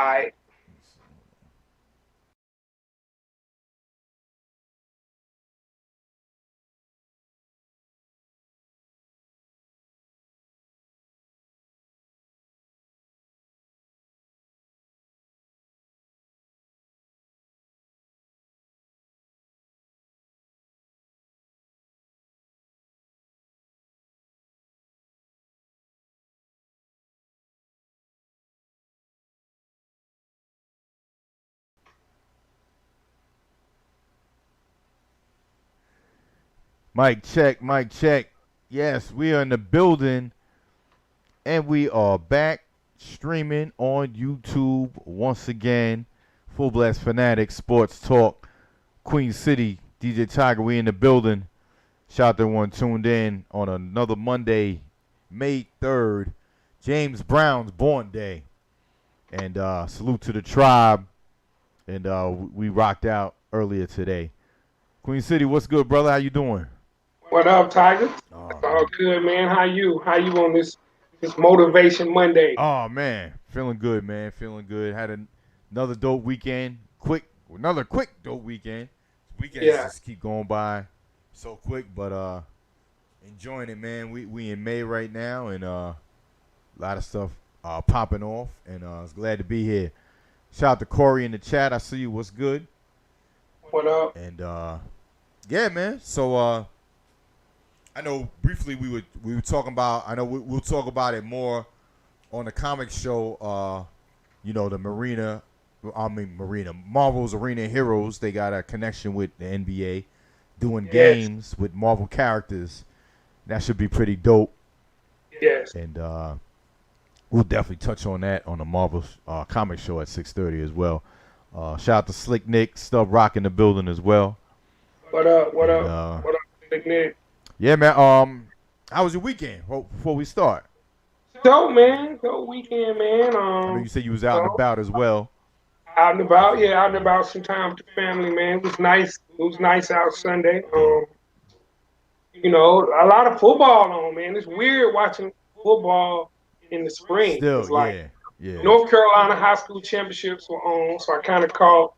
right. Mic check, mic check. Yes, we are in the building, and we are back streaming on YouTube once again. Fullblast Fanatics Sports Talk, Queen City, Djaytiger. We in the building. Shout out to everyone tuned in on another Monday, May 3rd, James Brown's born day. And salute to the tribe. And we rocked out earlier today. Queen City, what's good, brother? How you doing? What up, Tiger? Oh, All good, man. How you? How you on this Motivation Monday? Oh man, feeling good, man. Feeling good. Had another dope weekend. Another quick dope weekend. Weekends just keep going by so quick, but enjoying it, man. We in May right now, and a lot of stuff popping off, and I was glad to be here. Shout out to Corey in the chat. I see you. What's good? What up? And yeah, man. So I know briefly we were talking about. I know we'll talk about it more on the comic show. The Marvel's Arena Heroes. They got a connection with the NBA, doing games with Marvel characters. That should be pretty dope. Yes. And we'll definitely touch on that on the Marvel comic show at 6:30 as well. Shout out to Slick Nick, Stub Rock in the building as well. What up? What up? What up, Slick Nick? Yeah, man. How was your weekend? Before we start. Dope, man. Dope weekend, man. I know you said you was out and about as well. Out and about, yeah. Out and about some time with the family, man. It was nice. It was nice out Sunday. A lot of football on, man. It's weird watching football in the spring. Still, it's like, yeah. North Carolina high school championships were on, so I kind of caught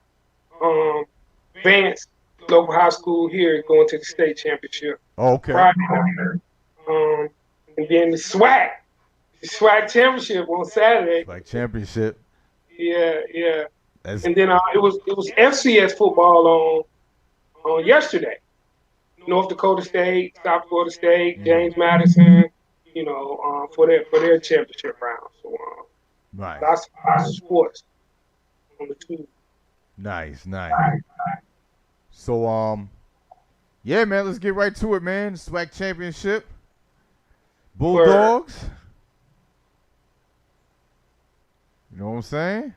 Vance, local high school here, going to the state championship. Oh, okay. Friday night. And then the SWAC championship on Saturday. SWAC championship. Yeah. And then it was FCS football on yesterday. North Dakota State, South Dakota State, James Madison, for their championship round. So right. Lots of sports on the tube. Nice. So yeah, man, let's get right to it, man. SWAC championship. Bulldogs. You know what I'm saying?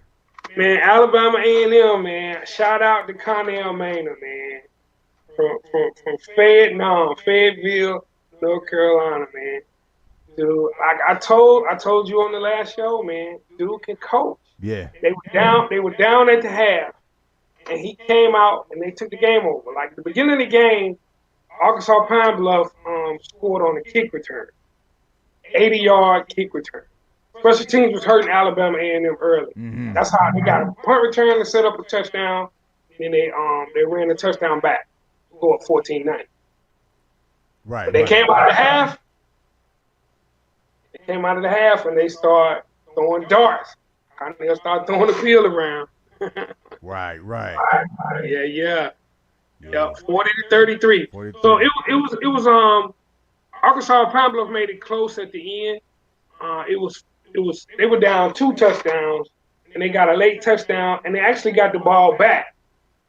Man, Alabama A&M, man. Shout out to Connell Maynard, man. From Fayetteville, North Carolina, man. Dude, I told you on the last show, man. Dude can coach. Yeah. They were down at the half, and he came out and they took the game over. Like at the beginning of the game, Arkansas Pine Bluff scored on a kick return, 80-yard kick return. Special teams was hurting Alabama A&M early. Mm-hmm. That's how they got a punt return to set up a touchdown. Then they ran a touchdown back, go up 14-9. Right. But they came out of the half. They came out of the half and they start throwing darts. They'll start throwing the field around. Right. Yeah. 40-33. So it was Arkansas Pine Bluff made it close at the end. They were down 2 touchdowns and they got a late touchdown and they actually got the ball back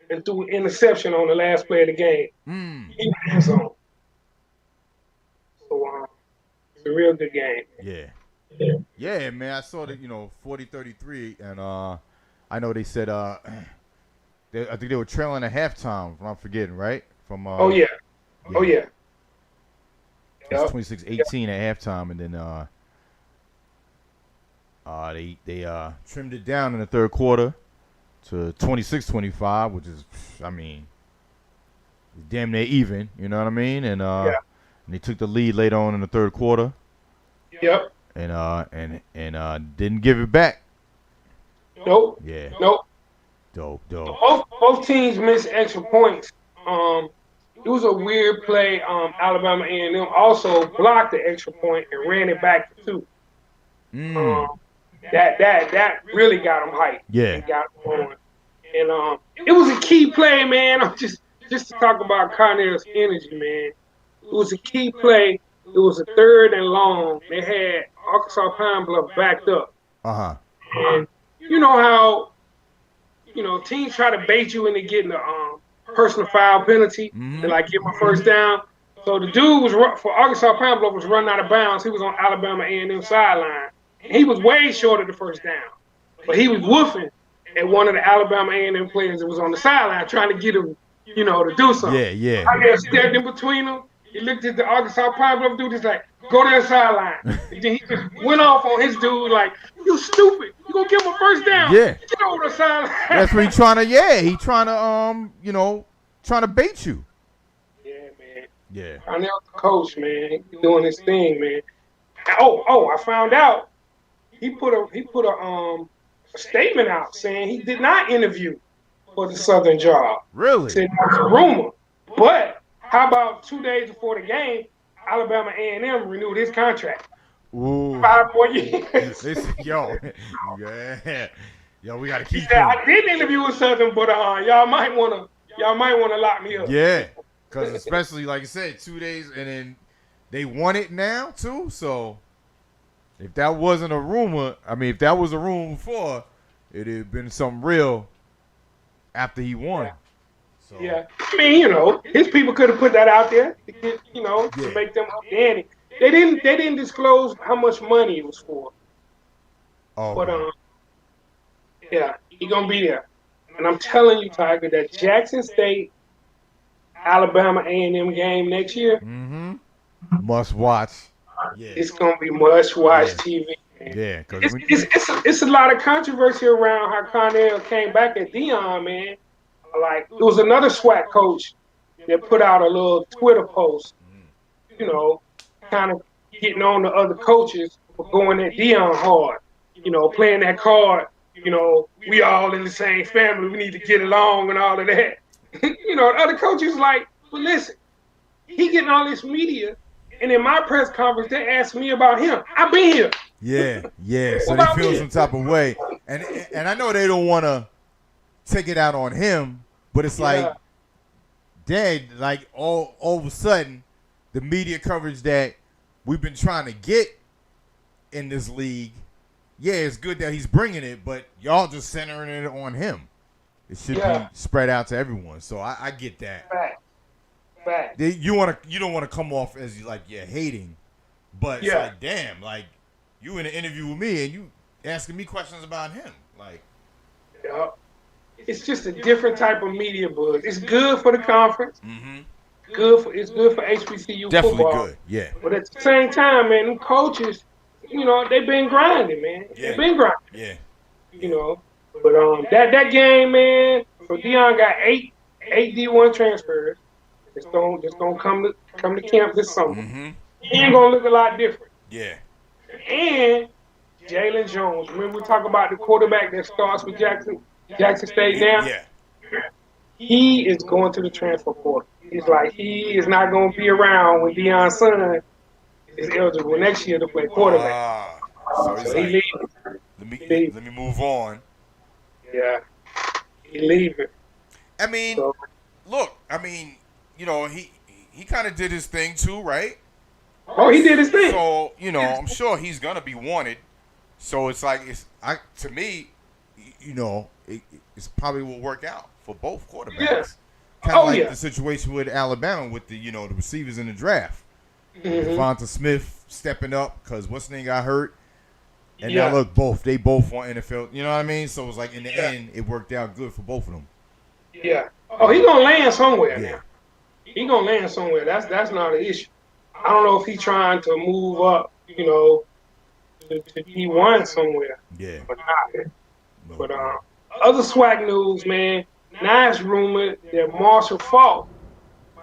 and threw an interception on the last play of the game. So it's a real good game. Yeah, man. I saw that 40-33, and I know they said I think they were trailing at halftime. If I'm forgetting, right? From Oh yeah. It's 26-18 at halftime, and then they trimmed it down in the third quarter to 26-25, which is, damn near even. You know what I mean? And and they took the lead later on in the third quarter. Yep. And didn't give it back. Nope. Yeah. Nope. Dope. Both teams missed extra points. It was a weird play. Alabama A&M also blocked the extra point and ran it back for two. That really got them hyped. Yeah. And got them going. And it was a key play, man. Just to talk about Connell's energy, man. It was a key play. It was a 3rd and long. They had Arkansas Pine Bluff backed up. And you know how teams try to bait you into getting a personal foul penalty and like get my first down. So the dude was for Arkansas Pine Bluff was running out of bounds. He was on Alabama A&M sideline. He was way short of the first down, but he was woofing at one of the Alabama A&M players that was on the sideline trying to get him, to do something. Yeah. I just stepped in between them. He looked at the Arkansas Pine Bluff dude. He's like, "Go to the sideline." And then he just went off on his dude like, "You stupid! You gonna give him a first down? Yeah. Get over the sideline." That's what he's trying to. Yeah, he trying to trying to bait you. Yeah, man. Yeah. Connell's the coach, man. He's doing his thing, man. Oh, I found out he put a statement out saying he did not interview for the Southern job. Really? Said that was a rumor. But how about 2 days before the game, Alabama A&M renewed his contract. Ooh. 5 more years. Yo, we gotta keep. He said, I did interview with Southern, but y'all might wanna lock me up. Yeah, because especially like I said, 2 days, and then they won it now too. So if that wasn't a rumor, if that was a rumor before, it'd have been something real after he won. Yeah. So. Yeah, his people could have put that out there to get, to make them up the ante. They didn't disclose how much money it was for. Oh. But yeah, he gonna be there. And I'm telling you, Tiger, that Jackson State, Alabama A&M game next year. Must watch. Yeah. It's gonna be must watch TV. Man. Yeah, because it's a lot of controversy around how Connell came back at Deion, man. Like, there was another SWAC coach that put out a little Twitter post, kind of getting on the other coaches for going at Deion hard, playing that card, we all in the same family, we need to get along and all of that. The other coaches like, well, listen, he getting all this media, and in my press conference, they asked me about him. I've been here. Yeah. So they feel some type of way. And I know they don't want to take it out on him, but it's like, Dad, like all of a sudden, the media coverage that we've been trying to get in this league, it's good that he's bringing it, but y'all just centering it on him. It should be spread out to everyone. So I get that. Fact. You don't want to come off as you're hating, but it's like, damn, like you in an interview with me and you asking me questions about him, like. Yeah. It's just a different type of media buzz. It's good for the conference. It's good for HBCU Definitely football. Good, yeah. But at the same time, man, them coaches, they've been grinding, man. Yeah. They've been grinding. Yeah. But that game, man. So Deion got eight D1 transfers. It's gonna come to camp this summer. He ain't gonna look a lot different. Yeah. And Jalen Jones. Remember we talk about the quarterback that starts with Jackson State now? Yeah. He is going to the transfer portal. He's like, he is not going to be around when Deion's son is eligible next year to play quarterback. So he's he like, leaving. Let me move on. Yeah. He leaving. I mean, look, he kind of did his thing too, right? Oh, he did his thing. So, I'm sure he's going to be wanted. So it's like, to me, it's probably will work out for both quarterbacks. Yeah. Kind of like the situation with Alabama with the the receivers in the draft. Devonta Smith stepping up because what's name got hurt, and now look, they both on NFL. You know what I mean? So it was like in the end, it worked out good for both of them. Yeah. Oh, he gonna land somewhere now. He gonna land somewhere. That's not an issue. I don't know if he's trying to move up, to D1 somewhere. Yeah. But other SWAC news, man. Now it's rumored that Marshall Faulk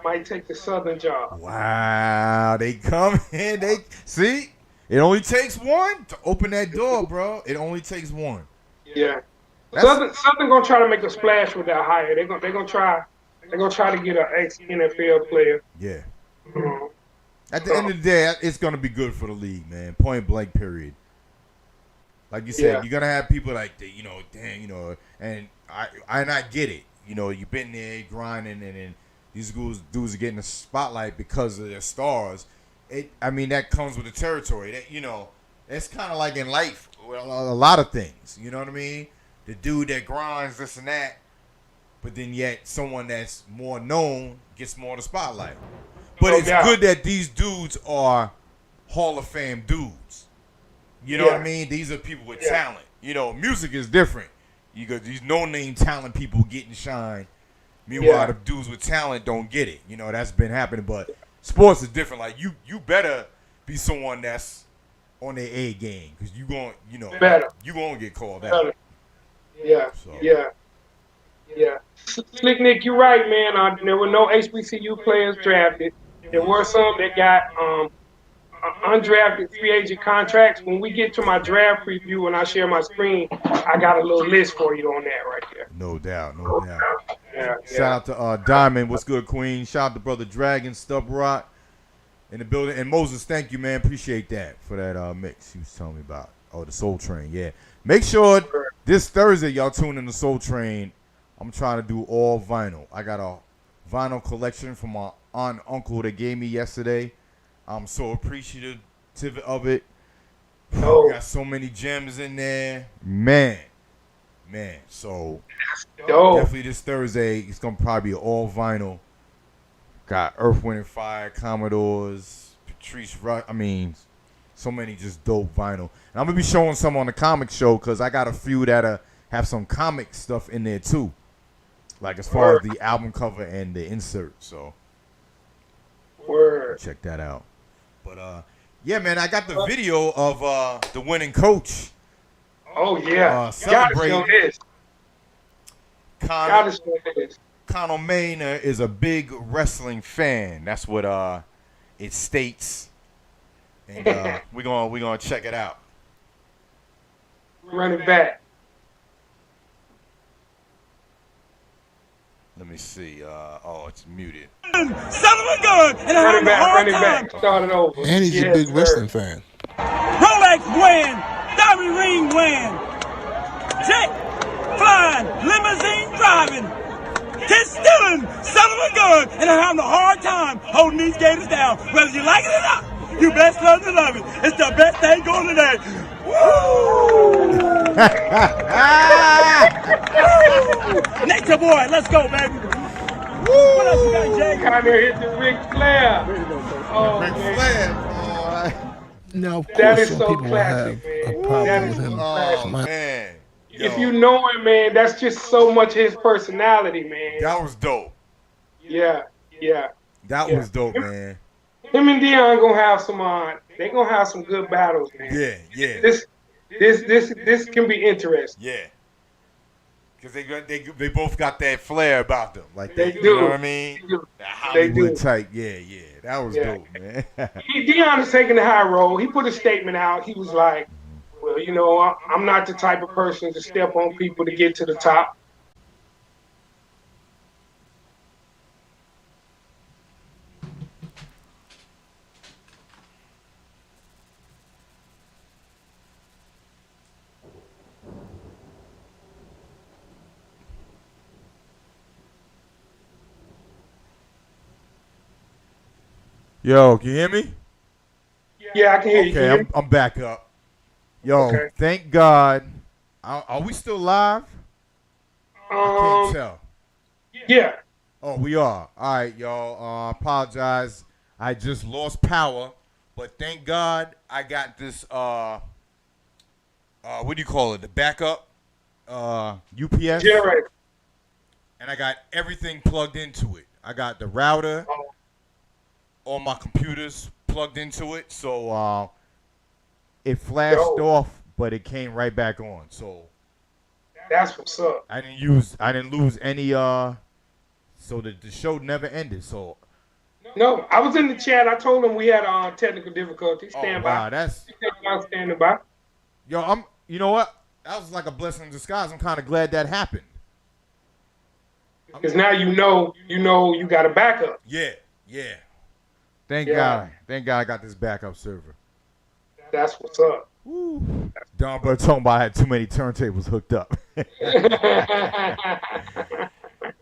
might take the Southern job. Wow, they come in. They see. It only takes one to open that door, bro. It only takes one. Yeah. Southern gonna try to make a splash with that hire. They're gonna try to get an ex NFL player. Yeah. At the end of the day, it's gonna be good for the league, man. Point blank, period. Like you said, you're gonna have people like that, and I get it. You've been there grinding, and then these dudes are getting the spotlight because of their stars. That comes with the territory. It's kind of like in life, a lot of things. You know what I mean? The dude that grinds this and that, but then yet someone that's more known gets more of the spotlight. But it's good that these dudes are Hall of Fame dudes. You know what I mean? These are people with talent. Music is different. You got these no-name talent people getting shine. Meanwhile, the dudes with talent don't get it. That's been happening. But sports is different. Like you better be someone that's on their A game because you gonna get called out. Yeah. Slick Nick, you're right, man. There were no HBCU players drafted. There were some that got undrafted free agent contracts. When we get to my draft preview and I share my screen, I got a little list for you on that right there. No doubt. Shout out to Diamond. What's good, Queen? Shout out to Brother Dragon, Stub Rock in the building. And Moses, thank you, man. Appreciate that for that mix he was telling me about. Oh, the Soul Train, yeah. Make sure this Thursday y'all tune in the Soul Train. I'm trying to do all vinyl. I got a vinyl collection from my aunt and uncle that gave me yesterday. I'm so appreciative of it. Got so many gems in there. Man. So definitely this Thursday, it's going to probably be all vinyl. Got Earth, Wind & Fire, Commodores, Patrice Rush. So many just dope vinyl. And I'm going to be showing some on the comic show because I got a few that have some comic stuff in there too. Like as far as the album cover and the insert. So check that out. But yeah, man, I got the video of the winning coach. Oh yeah, celebrating. Gotta show this. Conor Maynard is a big wrestling fan. That's what it states. And we're gonna check it out. Running back. Let me see. It's muted. Son of a gun! And running back. Start it over. And he's a big wrestling fan. Rolex win! Diamond ring win! Jet flying! Limousine driving! Kid stealing! Son of a gun! And I'm having a hard time holding these gators down. Whether you like it or not, you best love to love it. It's the best thing going today. Woo! Nature boy, let's go, baby. What else you got, Jay? Kind of hit the Ric Flair. Oh, Ric Flair. Now, of that course, is some so people classic, will have man. a problem That with is him. classic. Man. If you know him, man, that's just so much his personality, man. That was dope. Yeah. That was dope, man. Him and Dion gonna have some they gonna have some good battles, man. Yeah. This can be interesting. Yeah. Because they both got that flair about them. Like They do. You know what I mean? That Hollywood do. type. Yeah. That was dope, man. Dion is taking the high road. He put a statement out. He was like, well, I'm not the type of person to step on people to get to the top. Yo, can you hear me? Yeah, I can hear you. Okay, I'm back up. Yo, Thank God. Are we still live? I can't tell. Yeah. Oh, we are. All right, y'all. Apologize. I just lost power, but thank God I got this. What do you call it? The backup UPS. Generator. And I got everything plugged into it. I got the router, all my computers plugged into it, so it flashed off, but it came right back on. So that's what's up. I didn't lose any. So the show never ended. So no, I was in the chat. I told them we had technical difficulties. Stand by. That's standing by. Yo, you know what? that was like a blessing in disguise. I'm kind of glad that happened. Because now you know you got a backup. Yeah. Thank God I got this backup server. That's what's up. Woo. Don Bud talking about I had too many turntables hooked up.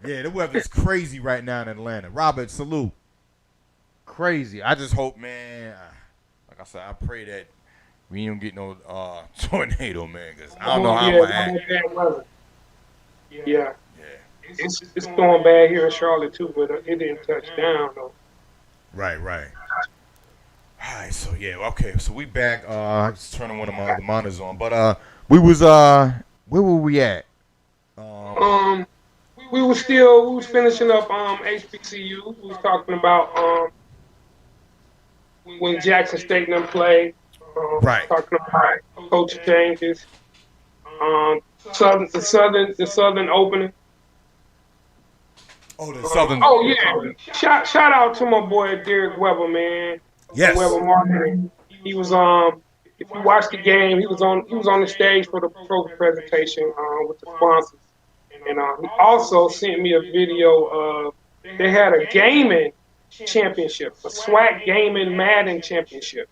Yeah, the weather's crazy right now in Atlanta. Robert, salute. Crazy. I just hope, man, like I said, I pray that we don't get no tornado, man, because I don't know how I'm going to act. Yeah. It's going bad here in Charlotte, too, but it didn't touch down, though. Right. All right, so yeah, okay, so we back. I just turning one of my other monitors on, but we was where were we at? We was finishing up HBCU. We was talking about when Jackson State and them played. Right. Talking about coach changes. The Southern opening. Oh, the Southern. Oh yeah. Shout out to my boy Derek Weber, man. Yes. Weber Marketing. He was if you watch the game, he was on the stage for the trophy presentation with the sponsors. And he also sent me a video of they had a gaming championship, a SWAC gaming Madden championship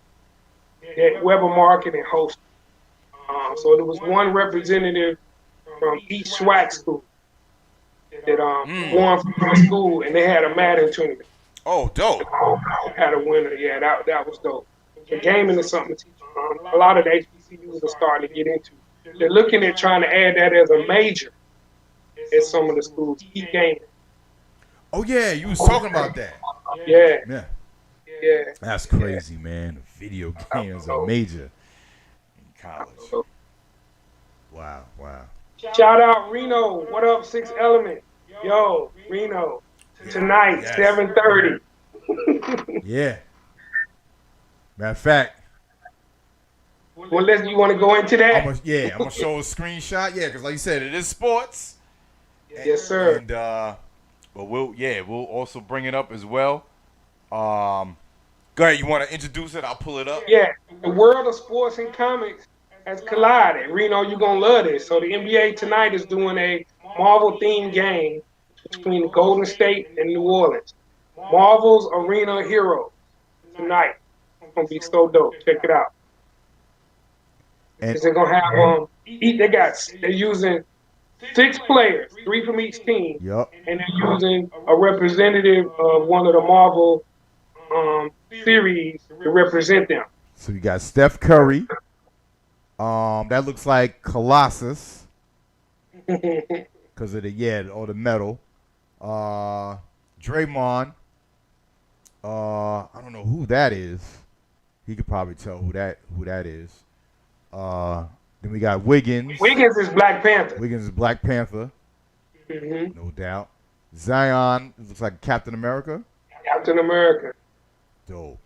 that Weber Marketing hosted. So there was one representative from each SWAC school that won from my school, and they had a Madden tournament. Oh, dope. Had a winner. Yeah, that was dope. The gaming is something to teach. A lot of the HBCUs are starting to get into. They're looking at trying to add that as a major at some of the schools. Keep gaming. Oh yeah, you was talking about that. Yeah. That's crazy, man. Video games are major in college. Wow. Shout out Reno. What up, Six Element? Yo, Reno. Tonight, 7:30. Yeah. Matter of fact. Well, you want to go into that? I'm gonna show a screenshot. Yeah, because like you said, it is sports. Yes, sir. And but we'll also bring it up as well. Go ahead. You want to introduce it? I'll pull it up. Yeah, the world of sports and comics has collided. Reno, you're gonna love this. So the NBA tonight is doing a Marvel-themed game between Golden State and New Orleans. Marvel's Arena Heroes tonight. It's gonna be so dope. Check it out. And they're gonna have they're using 6 players, 3 from each team. Yep. And they're using a representative of one of the Marvel series to represent them. So you got Steph Curry. That looks like Colossus because of the metal. Draymond. I don't know who that is. He could probably tell who that is. Then we got Wiggins. Wiggins is Black Panther. Mm-hmm. No doubt. Zion looks like Captain America. Dope.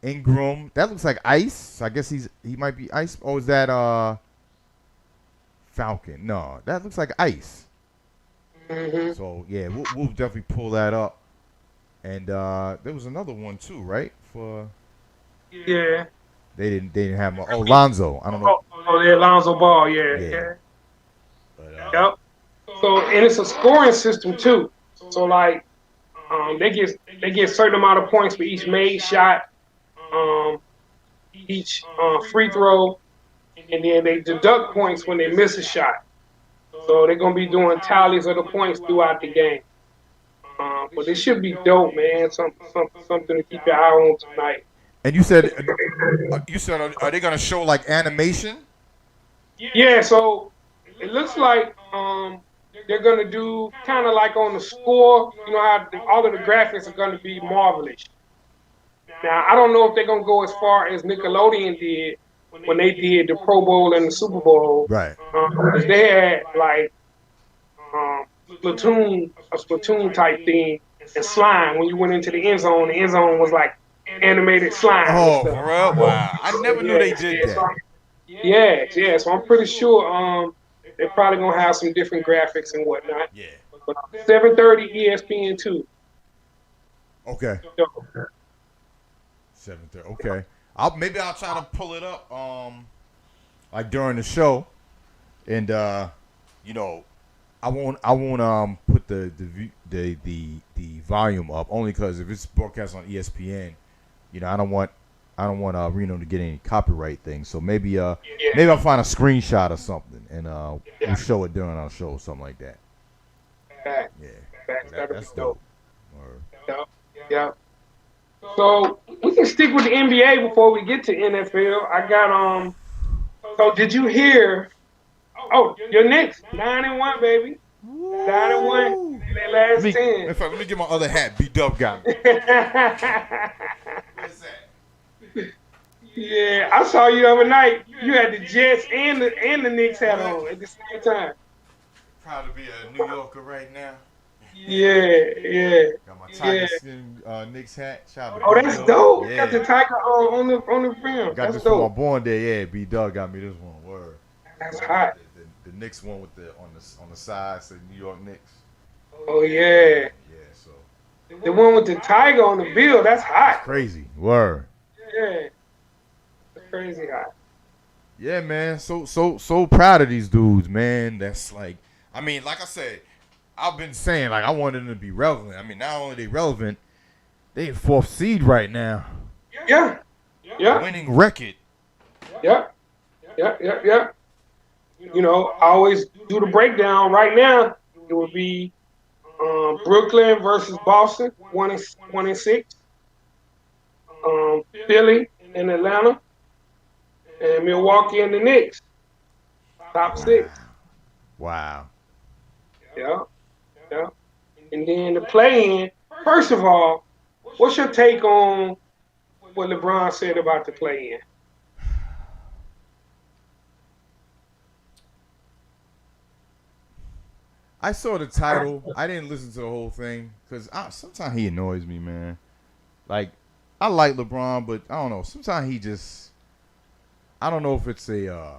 Ingram. That looks like Ice. So I guess he might be Ice. Oh, is that Falcon? No, that looks like Ice. Mm-hmm. So yeah, we'll definitely pull that up. And there was another one too, right? Yeah. They didn't have him. Oh, Lonzo. I don't know. Oh, yeah, Lonzo Ball. Yeah. But, yep. So and it's a scoring system too. So like, they get a certain amount of points for each made shot, each free throw, and then they deduct points when they miss a shot. So they're gonna be doing tallies of the points throughout the game. But it should be dope, man. Something to keep your eye on tonight. And you said are they gonna show like animation? Yeah. So it looks like they're gonna do kind of like on the score. You know how all of the graphics are gonna be Marvelish. Now I don't know if they're gonna go as far as Nickelodeon did when they did the Pro Bowl and the Super Bowl. Right. Because they had like a Splatoon type thing, and slime. When you went into the end zone was like animated slime. Oh, for real? Wow. I never knew they did that. Yeah. So I'm pretty sure they're probably gonna have some different graphics and whatnot. Yeah. But 7:30 ESPN 2. Okay. 7:30. Okay. Maybe I'll try to pull it up like during the show. And you know, I won't put the volume up only because if it's broadcast on ESPN, you know, I don't want Reno to get any copyright things. So maybe I'll find a screenshot or something and we'll show it during our show or something like that. Yeah, that's dope. Yeah. So we can stick with the NBA before we get to NFL. I got So did you hear? Oh, your Knicks 9-1, baby. 9-1. Their last 10. In fact, let me get my other hat. B-Dub got me. What's that? Yeah, I saw you the other night. You had the Jets and the Knicks hat on at the same time. Proud to be a New Yorker right now. Yeah. Got my Tiger skin Knicks hat. Shout out to Oh, that's dope. Yeah. Got the Tiger on the film. Got That's this dope. for my born day. Yeah, B-Dub got me this one. Word. That's hot. The Knicks one with the on the side said New York Knicks. Oh yeah. Yeah, so The one with the tiger on the bill, that's hot. crazy. Word. Yeah. That's crazy hot. Yeah, man. So proud of these dudes, man. That's like, I mean, like I said, I've been saying like I wanted them to be relevant. I mean, not only they relevant, they 4th seed right now. Yeah. Winning record. Yeah. You know, I always do the breakdown. Right now, it would be Brooklyn versus Boston, 1-6. Philly and Atlanta, and Milwaukee and the Knicks, top 6. Wow. Yeah. And then the play-in. First of all, what's your take on what LeBron said about the play-in? I saw the title. I didn't listen to the whole thing because sometimes he annoys me, man. Like, I like LeBron, but I don't know. Sometimes he just, I don't know if it's a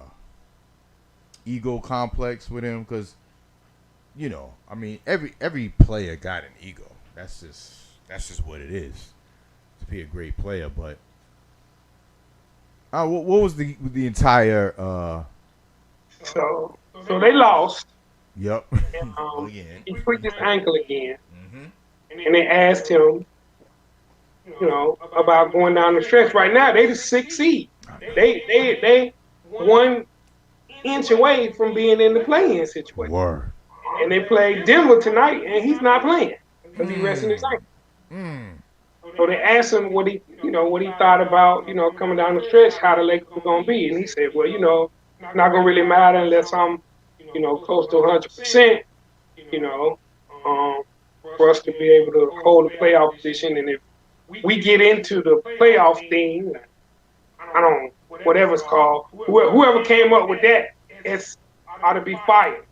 ego complex with him because, you know, I mean, every player got an ego. That's just what it is to be a great player. But what was the entire? So they lost. Yep. And, Again. he tweaked his ankle again, Mm-hmm. and they asked him, you know, about going down the stretch. Right now, they the 6th seed. They 1 inch away from being in the play-in situation. Word. And they play Denver tonight, and he's not playing because he's resting his ankle. So they asked him what he thought about, you know, coming down the stretch, how the Lakers were gonna be, and he said, well, you know, it's not gonna really matter unless I'm, you know, close to 100%, you know, for us to be able to hold a playoff position. And if we get into the playoff thing, I don't, whatever it's called, whoever came up with that, ought to be fired.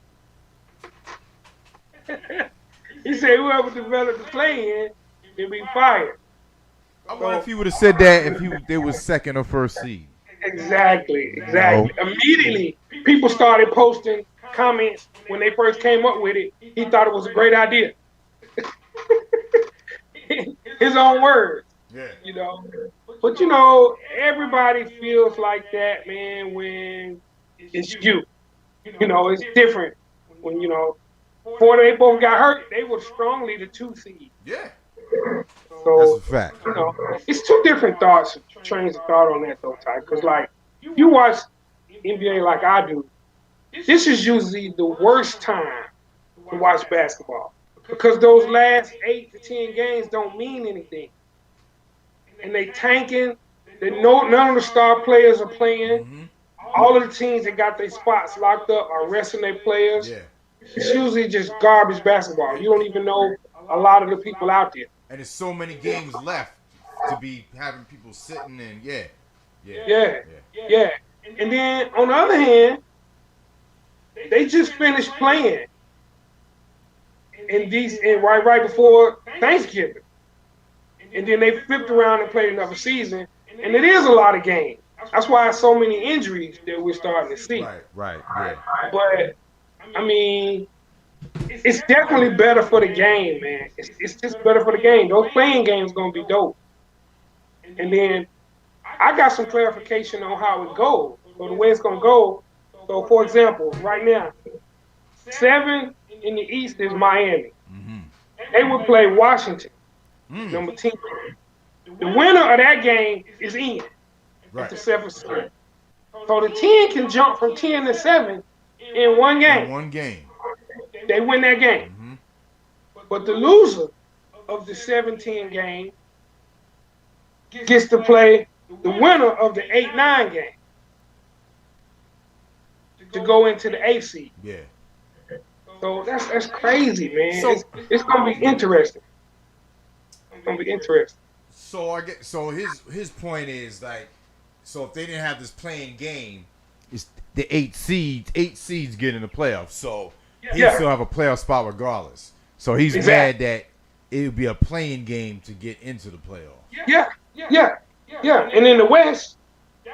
He said whoever developed the play-in will be fired. I wonder if he would have said that if they was 2nd or 1st seed. Exactly. Immediately, people started posting comments when they first came up with it. He thought it was a great idea. His own words. Yeah. You know. But you know, everybody feels like that, man, when it's you. You know, it's different. When, you know, before they both got hurt, they were strongly the 2 seed. Yeah. So, that's a fact. You know, it's 2 different thoughts, trains of thought on that, though, Ty. Because, like, you watch NBA like I do, this is usually the worst time to watch basketball. Because those last 8 to 10 games don't mean anything. And they tanking. None of the star players are playing. Mm-hmm. All of the teams that got their spots locked up are resting their players. Yeah. It's usually just garbage basketball. You don't even know a lot of the people out there. And there's so many games left to be having people sitting and yeah. And then on the other hand, they just finished playing right before Thanksgiving. And then they flipped around and played another season. And it is a lot of games. That's why so many injuries that we're starting to see. Right, yeah. But, I mean, it's definitely better for the game, man. It's just better for the game. Those playing games going to be dope. And then I got some clarification on how it goes. So the way it's going to go, So, for example, right now, 7 in the East is Miami. Mm-hmm. They would play Washington, number 10. The winner of that game is in at the 7th seed. So the 10 can jump from 10 to 7 in one game. In one game. They win that game. Mm-hmm. But the loser of the 7-10 game gets to play the winner of the 8-9 game to go into the 8th seed. Yeah. So that's crazy, man. So it's gonna be interesting. It's gonna be interesting. So I get. So his point is like, so if they didn't have this playing game, It's the 8 seeds get in the playoffs. so He Yeah. still have a playoff spot regardless. So he's Exactly. mad that it would be a playing game to get into the playoffs. Yeah. And in the West,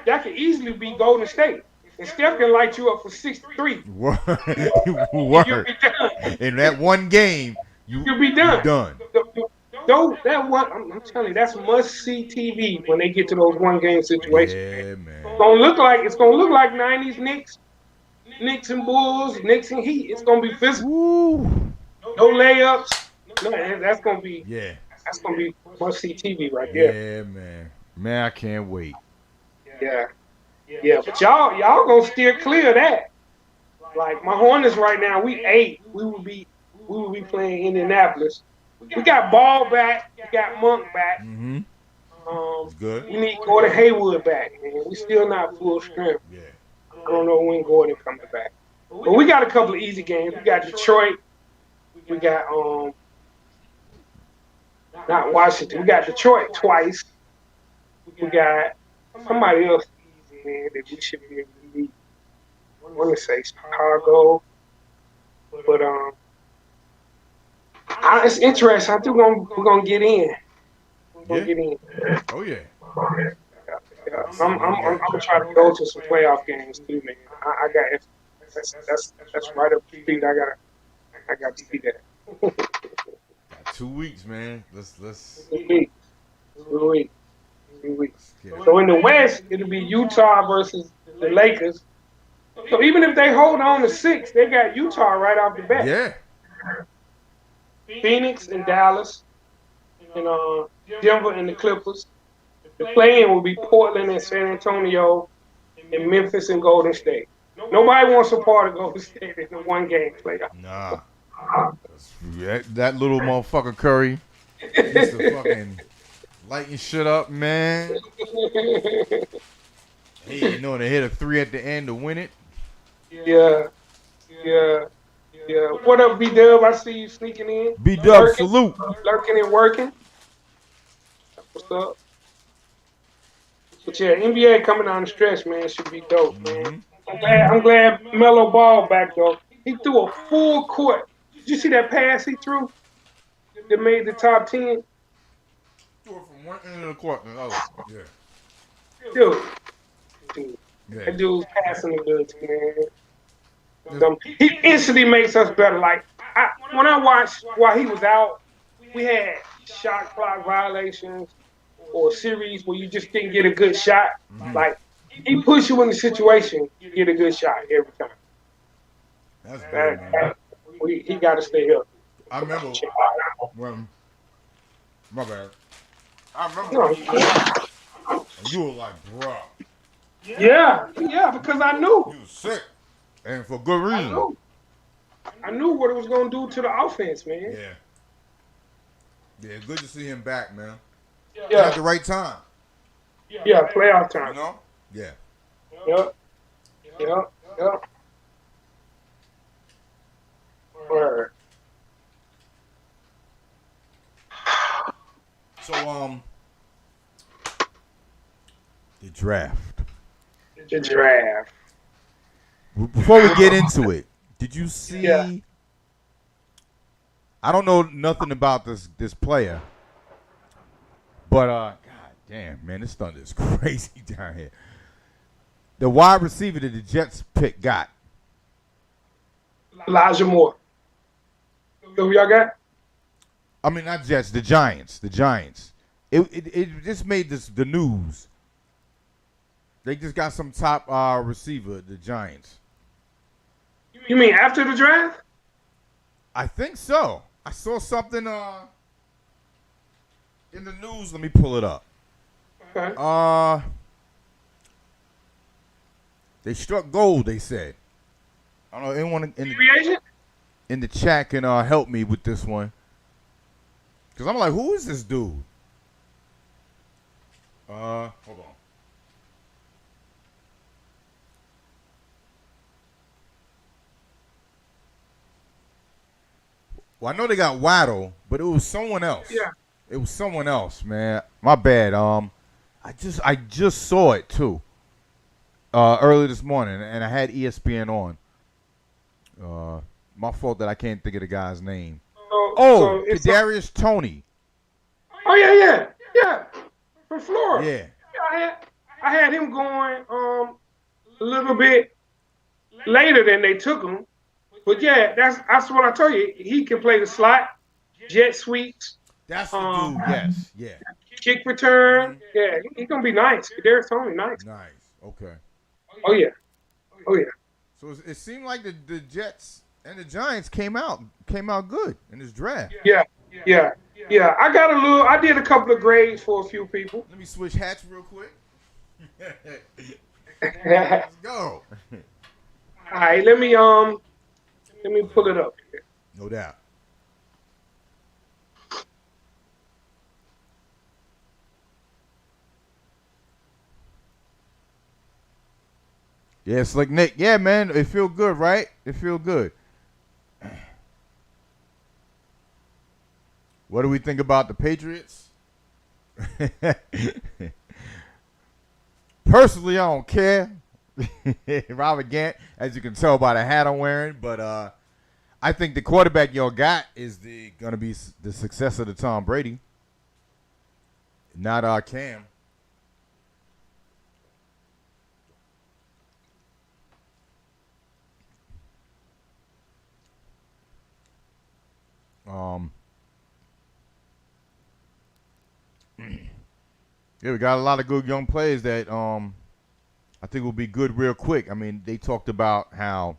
that could easily be Golden State. And Steph can light you up for 63. Word. You'll be done. In that one game, You'll be done. you're done. I'm telling you, that's must-see TV when they get to those one-game situations. Yeah, man. It's gonna look like 90s Knicks and Bulls, Knicks and Heat. It's gonna be physical. Woo. No layups. No, that's gonna be must-see TV right there. Yeah, man. Man, I can't wait. Yeah. But y'all gonna steer clear of that. Like my Hornets right now, we 8. We will be playing Indianapolis. We got Ball back. We got Monk back. Mm-hmm. It's good. We need Gordon Hayward back, man. We still not full strength. yeah. I don't know when Gordon coming back. But we got a couple of easy games. We got Detroit. We got not Washington. We got Detroit twice. We got somebody else easy, man, that we should be able to beat. I want to say Chicago, but it's interesting. I think we're gonna get in. We're gonna get in. Oh yeah. Yeah. I'm gonna try to go to some playoff games too, man. I got that's right up the street. I got to see that. Got 2 weeks, man. Let's 2 weeks. get it. So in the West, it'll be Utah versus the Lakers. So even if they hold on to 6, they got Utah right off the bat. Yeah. Phoenix and Dallas, and Denver and the Clippers. The play-in will be Portland and San Antonio, and Memphis and Golden State. Nobody wants a part of Golden State in the one-game playoff. Nah. That little motherfucker Curry used to fucking lighten shit up, man. He know to hit a 3 at the end to win it. Yeah. What up, B-Dub? I see you sneaking in. B-Dub, salute. Lurking and working. What's up? But yeah, NBA coming down the stretch, man, should be dope, man. I'm glad Melo Ball back, though. He threw a full court. Did you see that pass he threw that made the top 10? Threw it from one end of the court to the other. Yeah. Dude, Yeah. that dude's passing the goods, man. He instantly makes us better. Like, when I watched while he was out, we had shot clock violations or series where you just didn't get a good shot. Mm-hmm. Like, he puts you in the situation, you get a good shot every time. That's good, man. He got to stay healthy. I remember when. My bad. I remember No, when you were like, bro, yeah, because I knew. you was sick. And for good reason. I knew what it was going to do to the offense, man. Yeah. Yeah, good to see him back, man. At Yeah, the right time. playoff You time. know? Yeah. Yep. Word. So, The draft. The draft. Before we get into it, did you see? Yeah. I don't know nothing about this player, but god damn, man, this thunder is crazy down here. The wide receiver that the Jets pick got. Elijah Moore. Who y'all got? I mean, not Jets, the Giants. The Giants. It just made the news. They just got some top receiver, the Giants. You mean after the draft? I think so. I saw something in the news. Let me pull it up. Okay. They struck gold, they said. I don't know, anyone in the chat can help me with this one. Because I'm like, who is this dude? Hold on. Well, I know they got Waddle, but it was someone else. Yeah. It was someone else, man. My bad. I just saw it too. Early this morning, and I had ESPN on. My fault that I can't think of the guy's name. So Kadarius Toney. Oh yeah, from Florida. Yeah. I had him going a little bit later than they took him, but yeah, that's what I told you. He can play the slot, jet sweeps. That's the dude. Yes, yeah. Kick return. Yeah, he's gonna be nice. Kadarius Toney, nice. Nice. Okay. Oh yeah. So it seemed like the Jets and the Giants came out good in this draft. Yeah. I did a couple of grades for a few people. Let me switch hats real quick. Let's go. All right, let me pull it up here. No doubt. Yeah, Slick Nick. Yeah, man, it feel good, right? It feel good. What do we think about the Patriots? Personally, I don't care. Robert Gant, as you can tell by the hat I'm wearing, but I think the quarterback y'all got is gonna be the successor to Tom Brady, not Cam. Yeah, we got a lot of good young players that I think will be good real quick. I mean, they talked about how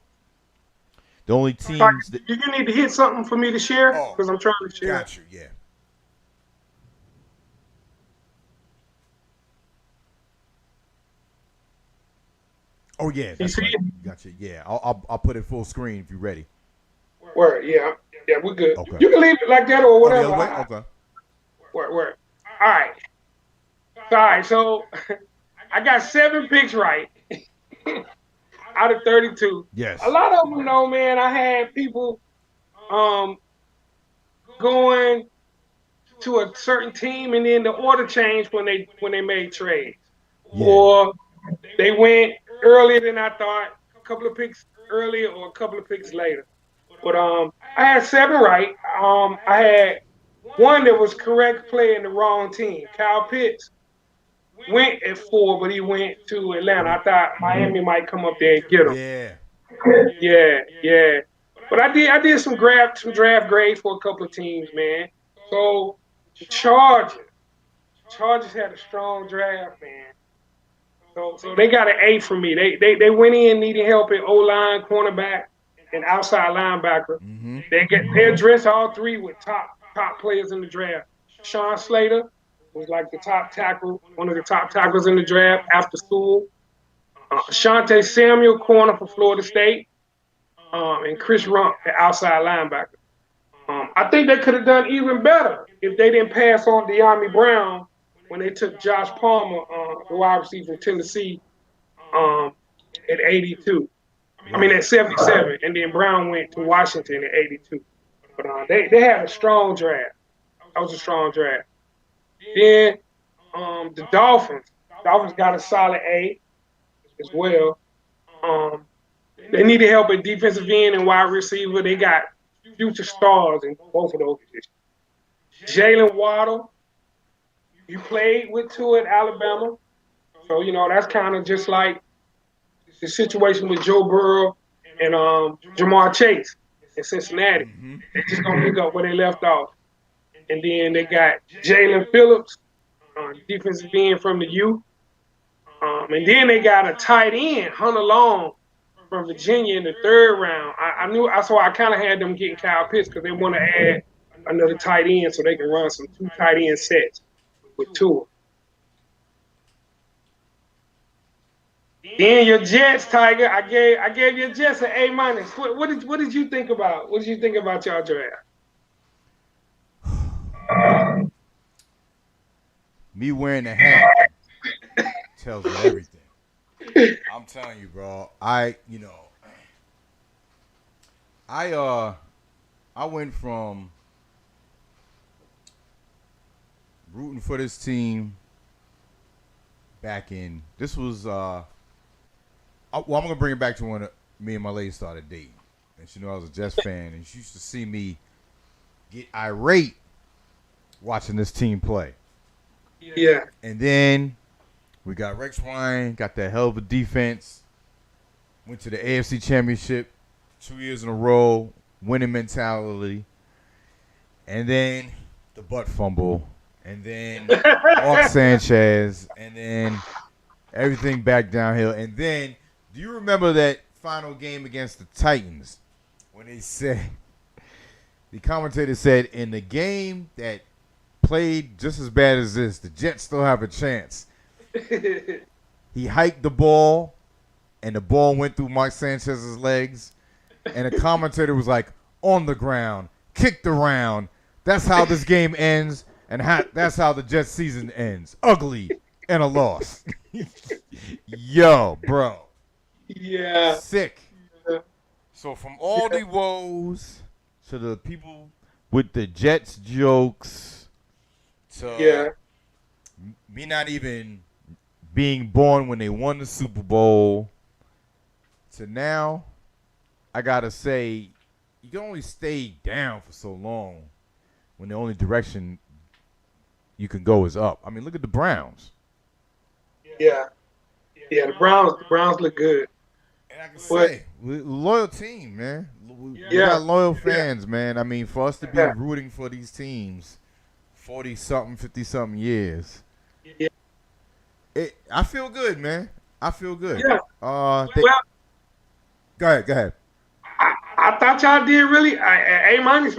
the only teams that you need to hit something for me to share because I'm trying to share. Got you, yeah. Oh yeah, that's right. Got you. Yeah, I'll put it full screen if you're ready. Word, yeah, we're good. Okay. You can leave it like that or whatever. Okay. Word. All right. So I got 7 picks right out of 32. Yes. A lot of them, though, man. I had people going to a certain team, and then the order changed when they made trades, or they went earlier than I thought, a couple of picks earlier or a couple of picks later. But I had 7 right. I had one that was correct playing the wrong team. Kyle Pitts went at 4, but he went to Atlanta. I thought Miami might come up there and get him. Yeah. But I did some draft grades for a couple of teams, man. So the Chargers had a strong draft, man. So they got an A from me. They went in needing help at O-line, cornerback, and outside linebacker. Mm-hmm. They addressed all 3 with top players in the draft. Sean Slater was like the top tackle, one of the top tackles in the draft after school. Ashantae Samuel, corner for Florida State, and Chris Rump, the outside linebacker. I think they could have done even better if they didn't pass on De'Ami Brown when they took Josh Palmer, the wide receiver from Tennessee, at 82. I mean, at 77, and then Brown went to Washington at 82. But they had a strong draft. That was a strong draft. Then the Dolphins got a solid A as well. They needed help at defensive end and wide receiver. They got future stars in both of those positions. Jalen Waddle, he played with Tua at Alabama. So, that's kind of just like the situation with Joe Burrow and Jamar Chase in Cincinnati. Mm-hmm. They're just going to pick up where they left off. And then they got Jalen Phillips, defensive end from the U. And then they got a tight end, Hunter Long, from Virginia in the 3rd round. I knew, so I kind of had them getting Kyle Pitts because they want to add another tight end so they can run some 2 tight end sets with Tua. Then your Jets, Tiger. I gave your Jets an A-. What did you think about? What did you think about y'all draft? Me wearing the hat tells you everything. I'm telling you, bro. I went from rooting for this team back in. This was I'm gonna bring it back to when me and my lady started dating, and she knew I was a Jets fan, and she used to see me get irate watching this team play. Yeah. And then we got Rex Ryan, got that hell of a defense, went to the AFC Championship 2 years in a row, winning mentality, and then the butt fumble, and then Mark Sanchez, and then everything back downhill. And then, do you remember that final game against the Titans when they said, the commentator said, in the game that played just as bad as this, the Jets still have a chance. He hiked the ball, and the ball went through Mark Sanchez's legs, and the commentator was like, on the ground, kicked around. That's how this game ends, and that's how the Jets season ends. Ugly and a loss. Yo, bro. Yeah. Sick. Yeah. So from all the woes to the people with the Jets jokes to me not even being born when they won the Super Bowl to now, I gotta say, you can only stay down for so long when the only direction you can go is up. I mean, look at the Browns. Yeah. Yeah, the Browns look good. And I can say, loyal team, man. We got loyal fans, man. I mean, for us to be rooting for these teams 40-something, 50-something years, I feel good, man. I feel good. Yeah. Go ahead. I thought y'all did really A-, man.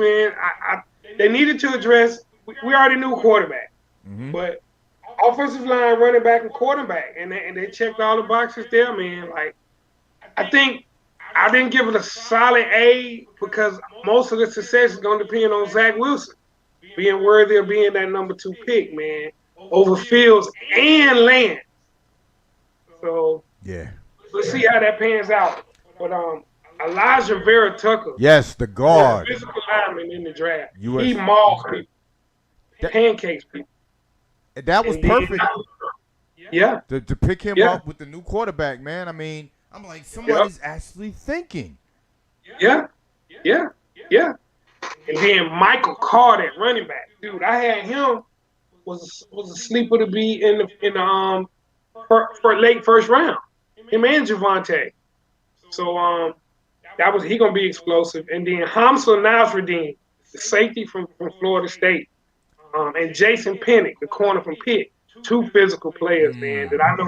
They needed to address. We already knew quarterback, but offensive line, running back, and quarterback, and they checked all the boxes there, man. Like, I think I didn't give it a solid A because most of the success is going to depend on Zach Wilson being worthy of being that number 2 pick, man, over Fields and Lance. So let's see how that pans out. But Elijah Vera Tucker, yes, the guard, physical lineman in the draft, he mauls people, pancakes people. That was perfect. Yeah, to pick him up with the new quarterback, man. I mean, I'm like, somebody's actually thinking. Yeah. And then Michael Carter at running back, dude. I had him was a sleeper to be in the for late first round. Him and Javonte. So he gonna be explosive. And then Hamza Nasruddin, the safety from Florida State, and Jason Pennick, the corner from Pitt. 2 physical players, man. That I know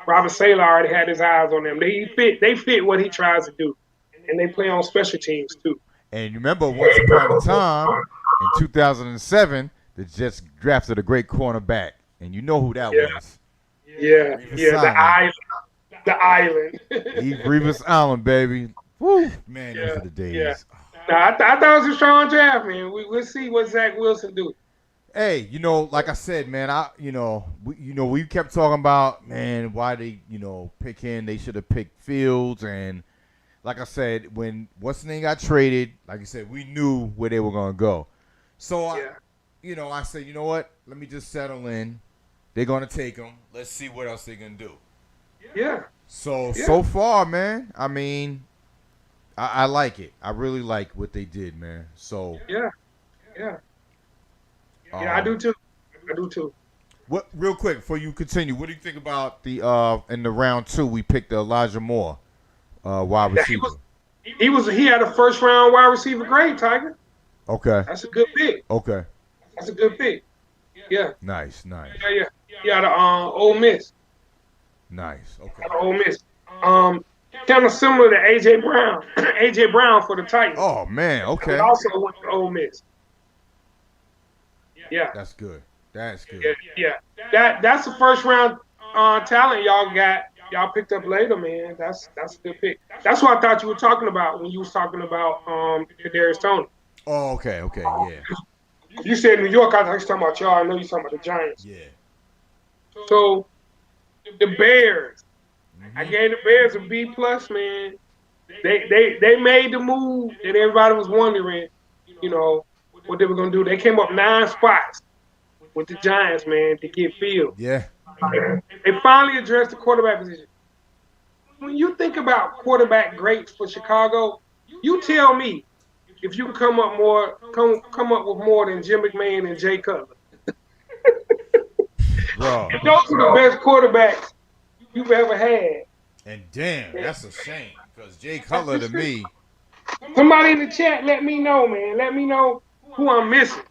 Robert Saylor already had his eyes on them. They fit what he tries to do, and they play on special teams too. And you remember, once upon a time in 2007, the Jets drafted a great cornerback, and you know who that was. Yeah, the island. Revis Island, baby. Woo, man, those are the days. Yeah. I thought it was a strong draft, man. We'll see what Zach Wilson do. Hey, like I said, man, we kept talking about, man, why they, pick him. They should have picked Fields, and like I said, when what's the name got traded, like I said, we knew where they were gonna go. So I said, you know what? Let me just settle in. They're gonna take him. Let's see what else they're gonna do. Yeah. So far, man, I mean, I like it. I really like what they did, man. So yeah, I do too. What, real quick before you continue, what do you think about the in the round 2 we picked Elijah Moore, wide receiver? He had a first round wide receiver grade, Tiger. Okay. That's a good pick. Okay. That's a good pick. Yeah. Nice. Yeah, the Ole Miss. Nice. Okay. Ole Miss. kind of similar to AJ Brown. AJ Brown for the Titans. Oh man, okay. He also went to Ole Miss. Yeah. That's good. That's good. Yeah. That's the first round talent y'all got. Y'all picked up later, man. That's a good pick. That's what I thought you were talking about when you was talking about Kadarius Toney. Oh, okay, yeah. You said New York. I thought you was talking about y'all. I know you talking about the Giants. Yeah. So the Bears. I gave the Bears a B plus, man. They made the move that everybody was wondering, what they were gonna do. They came up 9 spots with the Giants, man, to get Fields. Yeah. They finally addressed the quarterback position. When you think about quarterback greats for Chicago, you tell me if you can come up with more than Jim McMahon and Jay Cutler. Bro. And those are the best quarterbacks you've ever had. And damn, that's a shame. Because Jay Cutler to me. Somebody in the chat, let me know, man. Let me know who I'm missing.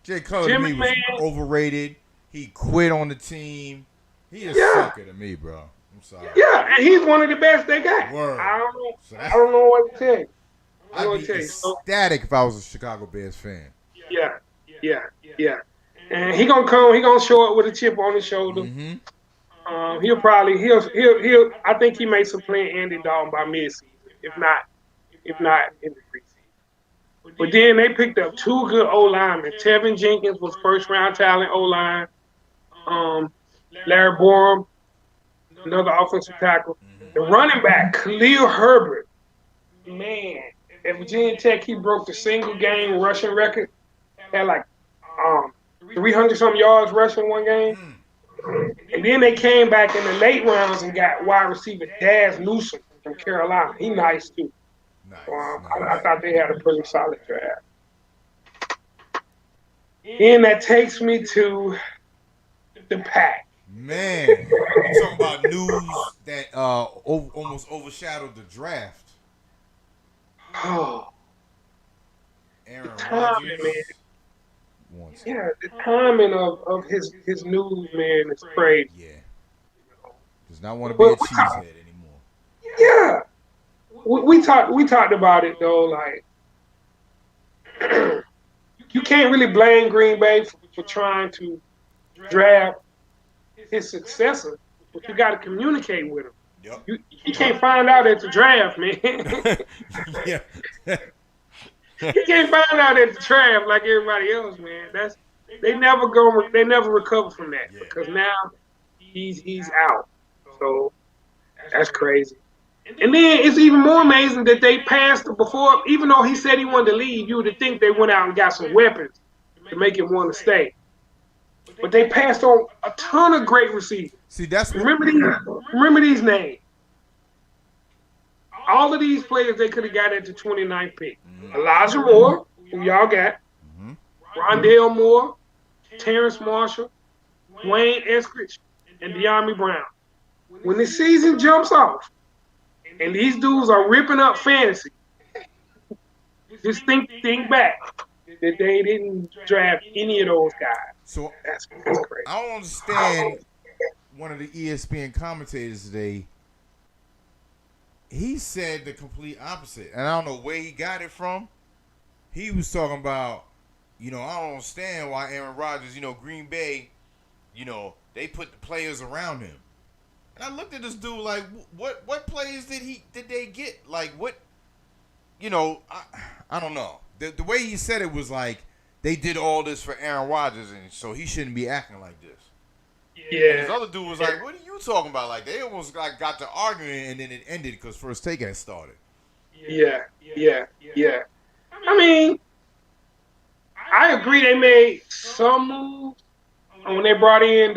Jay Cutler to me was overrated. He quit on the team. He is sucker to me, bro. I'm sorry. Yeah, and he's one of the best they got. Word. I don't know what to tell you. I'd be ecstatic if I was a Chicago Bears fan. Yeah. And he gonna come. He gonna show up with a chip on his shoulder. Mm-hmm. He'll. I think he may supplant Andy Dalton by midseason, if not in the preseason. But then they picked up 2 good O linemen. Tevin Jenkins was first round talent O line. Larry Borum, another offensive tackle. The running back, Khalil Herbert. Man, at Virginia Tech, he broke the single game rushing record. Had like 300-something yards rushing one game. And then they came back in the late rounds and got wide receiver Daz Newsome from Carolina. He nice, too. Nice. I thought they had a pretty solid draft. And that takes me to the Pack. Man, you talking about news that almost overshadowed the draft. Oh. Aaron Rodgers. Wants Yeah, the timing of his news, man, is crazy. Yeah. Does not want to be a cheesehead anymore. Yeah. We talked about it, though, like, you can't really blame Green Bay for trying to draft his successor, but you got to communicate with him. Yep. You can't find out at the draft, man. Yeah. You can't find out at the draft like everybody else, man. They never recover from that because now he's out. So that's crazy. And then it's even more amazing that they passed before, even though he said he wanted to leave, you would think they went out and got some weapons to make him want to stay. But they passed on a ton of great receivers. See, that's remember these names. All of these players they could have got at the 29th pick. Elijah Moore, who y'all got. Rondale Moore, Terrence Marshall, Wayne Eskridge, and De'Ami Brown. When the season jumps off, and these dudes are ripping up fantasy, just think back that they didn't draft any of those guys. So that's crazy. I don't understand. One of the ESPN commentators today, he said the complete opposite, and I don't know where he got it from. He was talking about, I don't understand why Aaron Rodgers, Green Bay, they put the players around him. And I looked at this dude like, what players did they get? Like, what, I don't know. The way he said it was like, they did all this for Aaron Rodgers, and so he shouldn't be acting like this. Yeah. And this other dude was like, what are you talking about? Like, they almost got to arguing, and then it ended because First Take had started. Yeah. I mean, I agree they made some moves when they brought in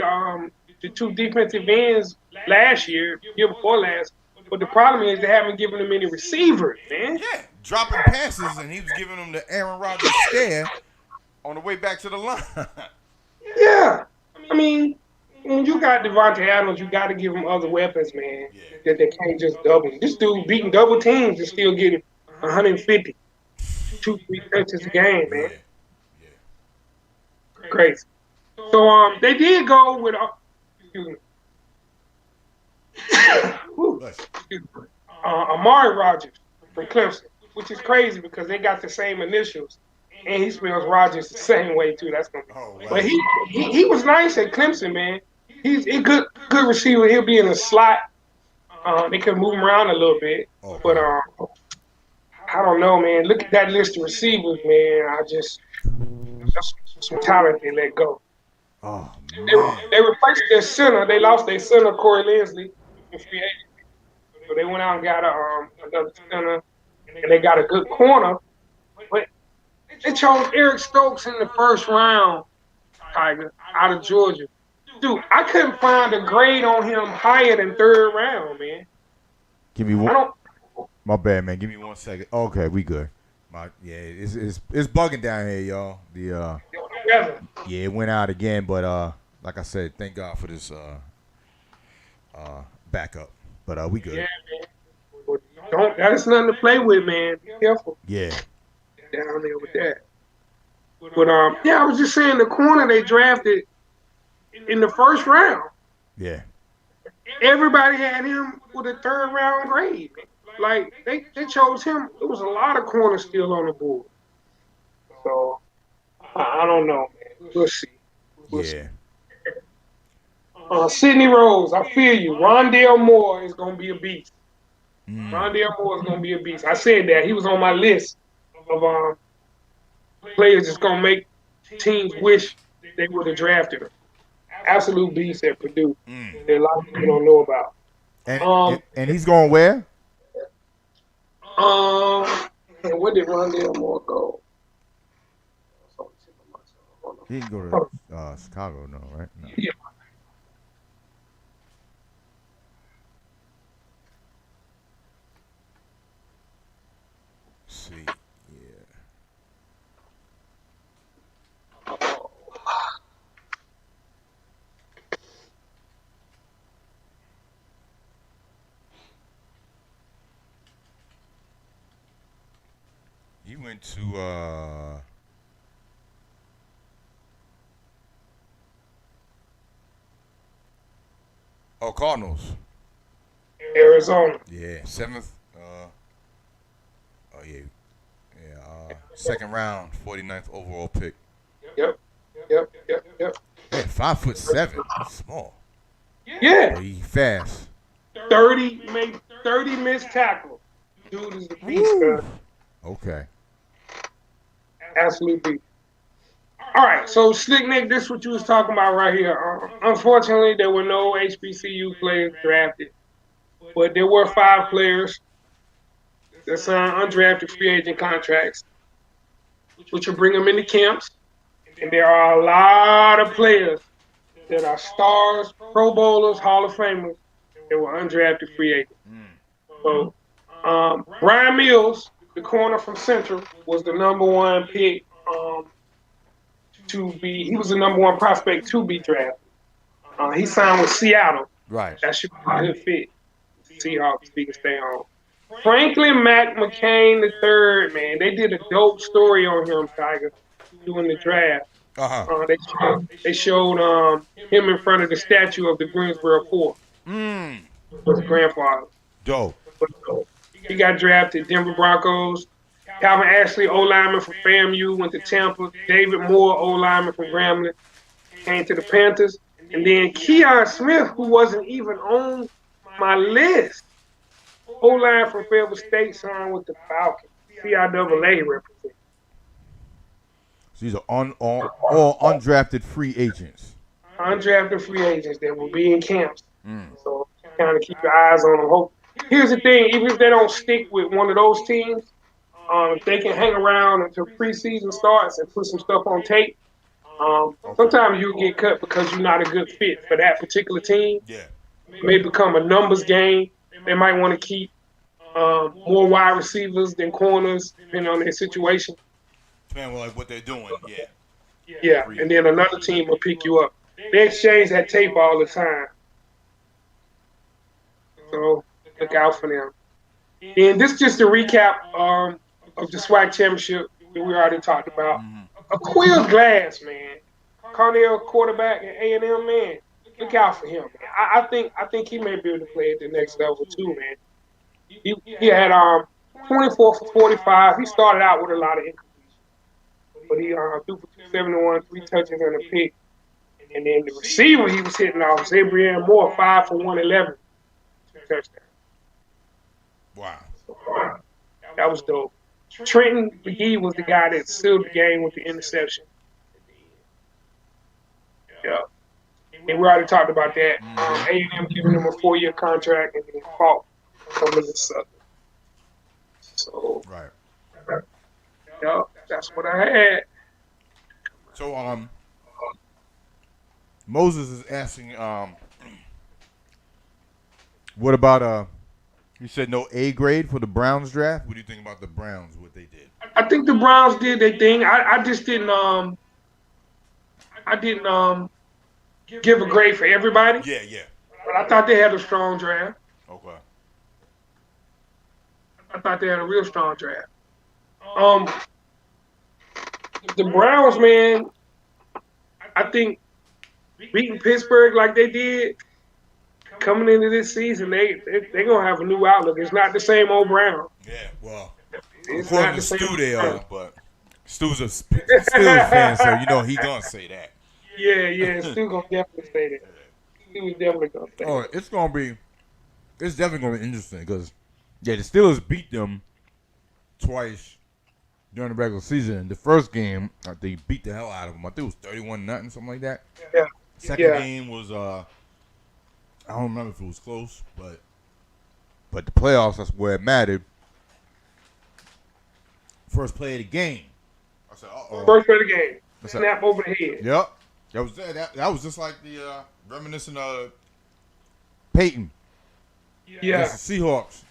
the 2 defensive ends last year before last. But the problem is they haven't given them any receivers, man. Yeah, dropping passes, and he was giving them the Aaron Rodgers stare on the way back to the line. Yeah. I mean, when you got Devontae Adams, you got to give him other weapons, man, that they can't just double. This dude beating double teams and still getting 150, 2-3 touches a game, man. Yeah. Crazy. So they did go with excuse me. Amari Rogers from Clemson, which is crazy because they got the same initials, and he spells Rogers the same way too. That's gonna be. Oh, wow. But he was nice at Clemson, man. He's a good receiver. He'll be in the slot. They can move him around a little bit, Okay. but I don't know, man. Look at that list of receivers, man. That's some talent they let go. Oh, man. They replaced their center. They lost their center, Corey Linsley, in free agency. So they went out and got another center, and they got a good corner. But they chose Eric Stokes in the first round, Tiger, out of Georgia. Dude, I couldn't find a grade on him higher than third round, man. Give me one. My bad, man. Give me 1 second. Okay, we good. It's bugging down here, y'all. Yeah, it went out again, but like I said, thank God for this backup. But we good. Yeah, man. That's nothing to play with, man. Be careful. Yeah. Down there with that. But I was just saying the corner they drafted in the first round. Yeah. Everybody had him with a third round grade. Like they chose him. There was a lot of corners still on the board. So I don't know, man. We'll see. Yeah. Sidney Rose, I feel you. Rondale Moore is gonna be a beast. Rondale Moore is gonna be a beast. I said that. He was on my list of players that's gonna make teams wish they would have drafted him. Absolute beast at Purdue. That a lot of people don't know about. And he's going where? Where did Rondale Moore go? He didn't go to Chicago, no, right? No. Yeah. Let's see, yeah. He went to Cardinals. Arizona. Yeah, 7th. Second round, 49th overall pick. Yep. Man, 5'7". He's small. Yeah. But he fast. 30 missed tackles. Dude is the beast. Okay. Absolute beast. All right, so Slick Nick, this is what you was talking about right here. Unfortunately, there were no HBCU players drafted, but there were 5 players that signed undrafted free agent contracts, which will bring them into camps. And there are a lot of players that are stars, Pro Bowlers, Hall of Famers that were undrafted free agents. So Brian Mills, the corner from Central, was the number 1 pick. He was the number 1 prospect to be drafted. He signed with Seattle. Right. That should be a good fit. Seahawks, he can stay on. Franklin Mack McCain III, man, they did a dope story on him, Tiger, during the draft. They showed him in front of the statue of the Greensboro Four. With his grandfather. Dope. He got drafted, Denver Broncos. Calvin Ashley, O-lineman from FAMU, went to Tampa. David Moore, O-lineman from Grambling, came to the Panthers. And then Keon Smith, who wasn't even on my list, O-line from Fayetteville State, signed with the Falcons. CIAA representative. So these are all undrafted free agents. Undrafted free agents that will be in camps. So kind of keep your eyes on them. Here's the thing, even if they don't stick with one of those teams, if they can hang around until preseason starts and put some stuff on tape, sometimes you'll get cut because you're not a good fit for that particular team. Yeah. It may become a numbers game. They might want to keep more wide receivers than corners, depending on their situation. Depending on like what they're doing, yeah. Yeah, and then another team will pick you up. They exchange that tape all the time. So look out for them. And this is just a recap of the SWAC championship that we already talked about. Aqeel Glass, man, Cornell quarterback and A&M, man. Look out for him, man. I think he may be able to play at the next level too, man. He had 24 for 45. He started out with a lot of incompletions, but he threw for 271, 3 touches and a pick. And then the receiver he was hitting off, Zabrian Moore, 5 for 111, 2 touchdowns. Wow. So, that was dope. Trenton McGee was the guy that sealed the game with the interception. Yeah. And we already talked about that. A&M giving him a 4-year contract and then fought from Minnesota. So, Right. yeah, that's what I had. So, Moses is asking, what about, you said no A grade for the Browns draft? What do you think about the Browns, what they did? I think the Browns did their thing. I just didn't give a grade for everybody. Yeah. But I thought they had a strong draft. Okay. I thought they had a real strong draft. The Browns, man, I think beating Pittsburgh like they did, coming into this season, they're going to have a new outlook. It's not the same old Brown. Yeah, well, It's according not to the same Stu, they Brown. are, but Stu's a Steelers fan, so you know he gonna say that. Yeah, Stu going to definitely say that. Stu was definitely going to say Oh, that. it's definitely gonna be interesting because, yeah, the Steelers beat them twice during the regular season. The first game, they beat the hell out of them. I think it was 31-0, something like that. Yeah. Second game was I don't remember if it was close, but the playoffs, that's where it mattered. First play of the game, I said, uh-oh. First play of the game. What's Snap over the head. Yep. That was just like the reminiscent of Peyton. Yeah. Against the Seahawks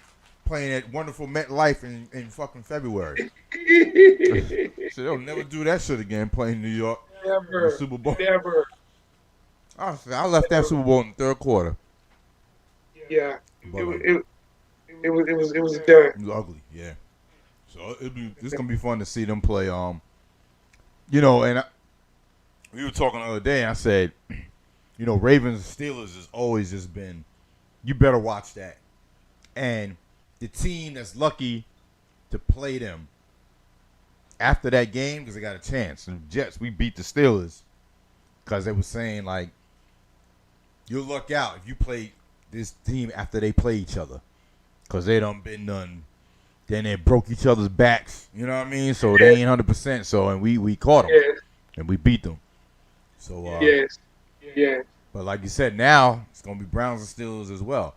playing at wonderful MetLife in fucking February. So they'll never do that shit again playing New York in Never. the Super Bowl. Never. Honestly, I left that Super Bowl in the third quarter. Yeah. But, It was done. it was ugly, yeah. So it's gonna be fun to see them play. You know, and we were talking the other day. And I said, you know, Ravens Steelers has always just been. You better watch that. And the team that's lucky to play them after that game because they got a chance. And the Jets, we beat the Steelers because they were saying like, you'll luck out if you play this team after they play each other because they done been done. Then they broke each other's backs. You know what I mean? So they ain't 100%. So and we caught them Yes. and we beat them. So Yes. but like you said, now it's gonna be Browns and Steelers as well.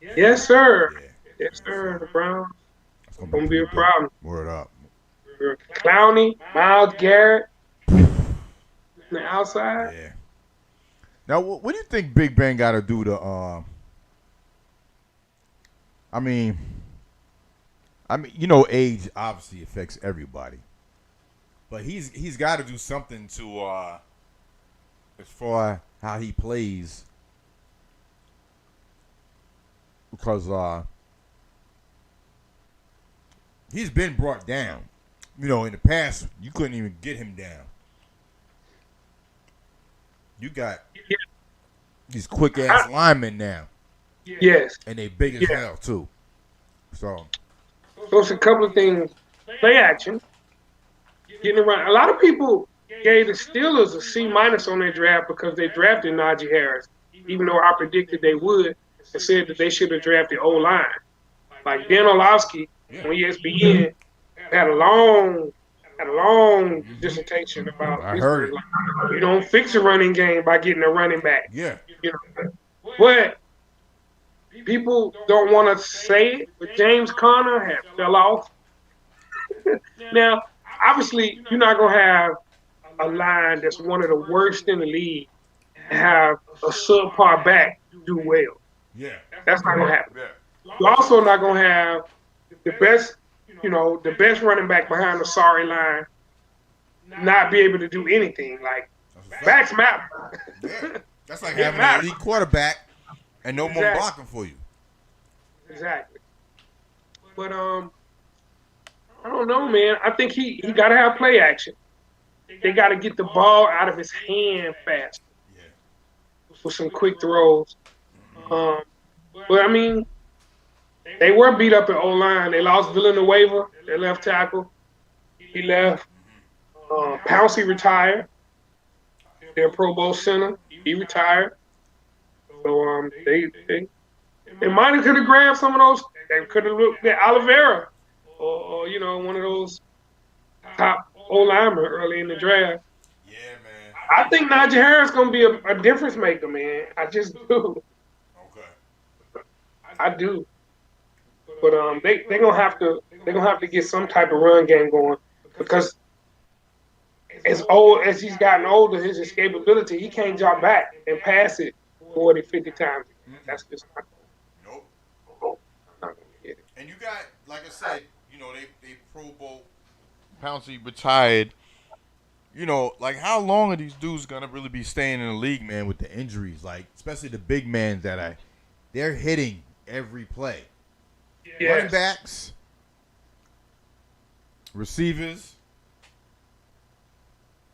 Yes, sir. Yeah. Yes, sir. The Browns. It's Gonna be a pretty good. problem. Word up. Clowney, Myles Garrett, on the outside. Yeah. Now, what do you think Big Ben got to do to? I mean, you know, age obviously affects everybody, but he's got to do something to as far how he plays, because he's been brought down. You know, in the past, you couldn't even get him down. You got these quick ass linemen now, Yes. and they big as hell too. So Those are a couple of things. Play action. Getting around. A lot of people gave the Steelers a C- on their draft because they drafted Najee Harris, even though I predicted they would, and said that they should have drafted O-line. Like Dan Orlovsky on ESPN had a long dissertation about I heard it. Like, you don't fix a running game by getting a running back. yeah, You know, but people don't want to say it, but James Conner had fell off. Now, obviously, you're not going to have a line that's one of the worst in the league and have a subpar back do well. yeah, That's not going to happen. yeah. You're also not going to have the best running back behind the sorry line not be able to do anything. Like, backs matter. Yeah. That's like It having matters. an elite quarterback and no more Exactly. blocking for you. Exactly. But I don't know, man. I think he got to have play action. They got to get the ball out of his hand fast Yeah. for some quick throws. But I mean, they were beat up at O-line. They lost Villanueva, their left tackle. He left. Pouncey retired. Their Pro Bowl center. He retired. So they might have could have grabbed some of those. They could have looked at Oliveira or one of those top O-linemen early in the draft. Yeah, man. I think Najee Harris gonna be a difference maker, man. I just do. Okay. I do. But they're gonna have to get some type of run game going because as old as he's gotten older, his escapability, he can't drop back and pass it 40, 50 times. That's just not Nope. not gonna get it. And you got, like I said, they Pro Bowl Pouncey retired. Like how long are these dudes gonna really be staying in the league, man, with the injuries? Like, especially the big men they're hitting every play. Yes. Running backs, receivers,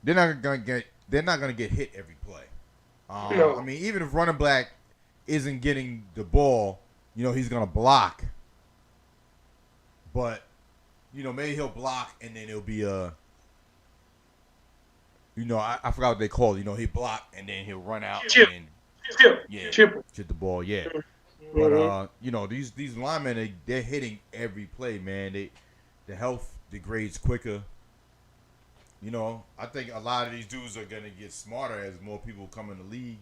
they're not gonna get hit every play. No. I mean, even if running back isn't getting the ball, he's gonna block. But maybe he'll block and then it'll be I forgot what they call it. He block and then he'll run out Chip. and Chip. hit the ball. Yeah. Mm-hmm. But these linemen, they're hitting every play, man. The health degrades quicker. I think a lot of these dudes are gonna get smarter as more people come in the league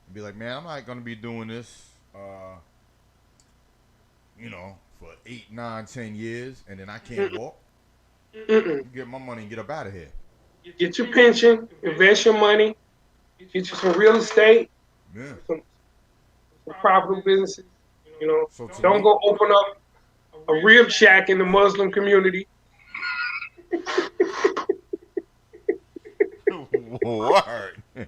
and be like, man, I'm not gonna be doing this, for 8, 9, 10 years, and then I can't walk. Get my money and get up out of here. Get your pension, invest your money, get you some real estate, Yeah. some profitable businesses. So to Don't me- go open up a rib shack in the Muslim community. Word. But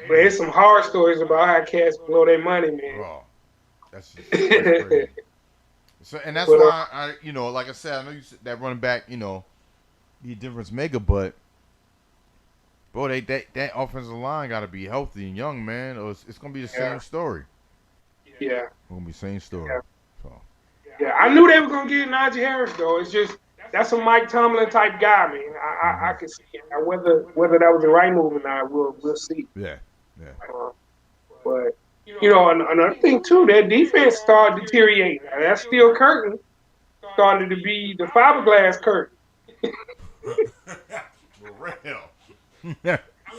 there's some horror stories about how cats blow their money, man. Bro, that's crazy. So, and that's But, why I, like I said, I know you said that running back, be a difference maker, but bro, that offensive line got to be healthy and young, man, or it's gonna be the same story. Yeah. It's gonna be the same story. Yeah. So. Yeah, I knew they were gonna get Najee Harris though. It's just that's a Mike Tomlin type guy, man. I can see it. Now, whether that was the right move or not, we'll see. Yeah. But another thing too, their defense started deteriorating. Now, that steel curtain started to be the fiberglass curtain. For real.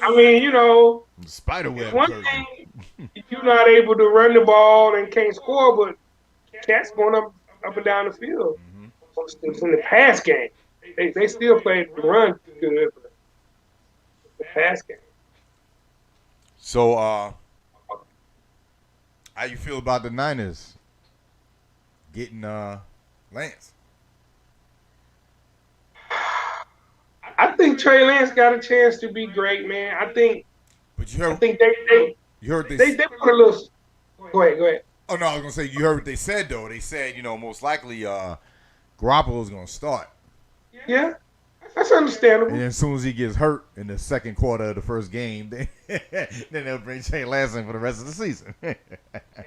I mean, Spiderweb. one curtain. thing if you're not able to run the ball and can't score, but cats going up and down the field. It's in the pass game. They still play the run good, but the pass game. So, how you feel about the Niners getting Lance? I think Trey Lance got a chance to be great, man. I think But you heard they put a little. Go ahead. Oh no, I was gonna say you heard what they said though. They said most likely Garoppolo's gonna start, Yeah, that's understandable. and then as soon as he gets hurt in the second quarter of the first game, then they'll bring Trey Lance in for the rest of the season. Hey,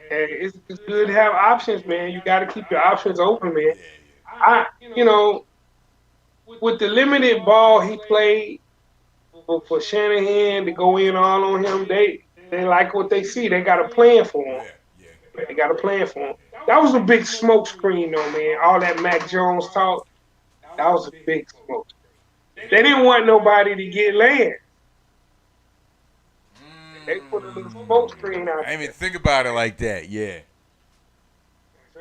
it's good to have options, man. You got to keep your options open, man. With the limited ball he played for Shanahan to go in all on him, they like what they see. They got a plan for him. They got a plan for him. That was a big smoke screen, though, man. All that Mac Jones talk, that was a big smoke screen. They didn't want nobody to get Lance. They put a little smoke screen out I didn't even think about it like that. Yeah.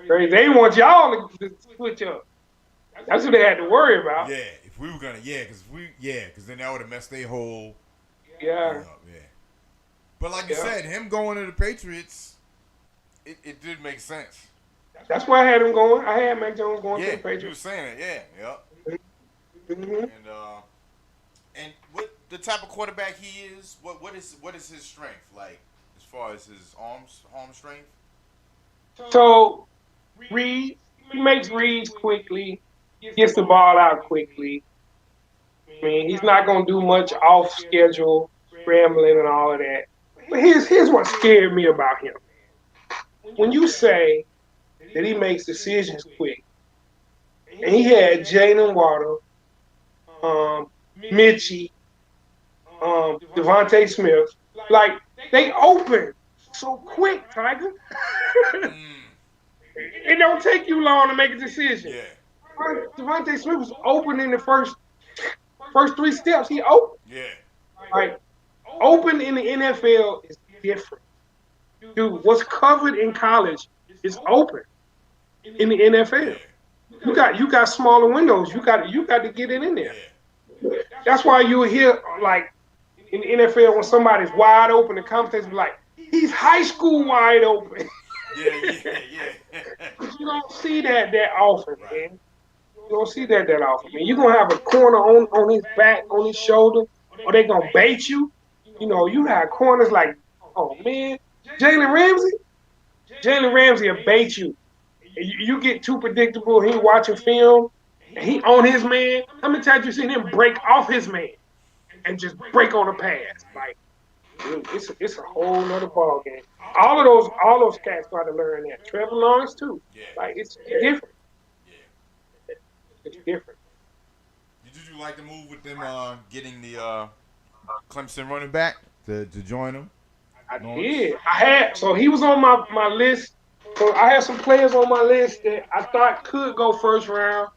there. They want y'all to switch up. That's what they had to worry about. Yeah, if we were gonna, because then that would have messed their whole Yeah. thing up, But like you said, him going to the Patriots, it did make sense. That's why I had him going. I had Mac Jones going to the You were Patriots. saying it, Mm-hmm. And what the type of quarterback he is, what is his strength like as far as his arm strength? So, he makes reads quickly, gets the ball out quickly. I mean, he's not going to do much off schedule, scrambling and all of that. But here's what scared me about him. When you say that he makes decisions quick. And he had Jalen Water, Mitchie, Devontae Smith. Like, they open so quick, Tiger. It don't take you long to make a decision. Yeah. Devontae Smith was open in the first 3 steps. He opened. Yeah. Like, open in the NFL is different. Dude, what's covered in college is open in the NFL. You got smaller windows. You got to get it in there. That's why you hear, like, in the NFL when somebody's wide open, the commentators be like, he's high school wide open. Yeah. But you don't see that often, man. You don't see that often, man. You're going to have a corner on his back, on his shoulder, or they going to bait you. You know, you have corners like, oh, man, Jalen Ramsey will bait you. You get too predictable. He watching film, and he on his man. How many times you seen him break off his man and just break on a pass? Like, dude, it's a whole nother ball game. All those cats got to learn that. Trevor Lawrence too. Like, it's different. It's different. Did you like the move with them getting the Clemson running back to join them? I did. So he was on my list. So I had some players on my list that I thought could go first round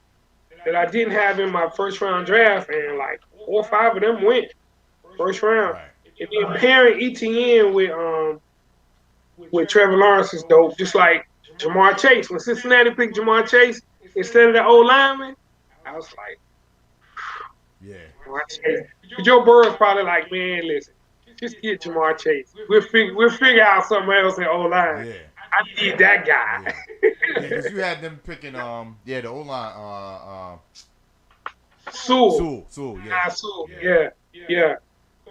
that I didn't have in my first round draft, and like 4 or 5 of them went first round. Right. And then pairing ETN with Trevor Lawrence is dope. Just like Jamar Chase. When Cincinnati picked Jamar Chase instead of the old lineman, I was like, yeah. Jamar Chase. Joe Burrow's probably like, man, listen, just get Jamar Chase. We'll figure out something else in O line. Yeah. I need that guy. Yeah, because you had them picking the O line Sewell. Sewell, Yeah.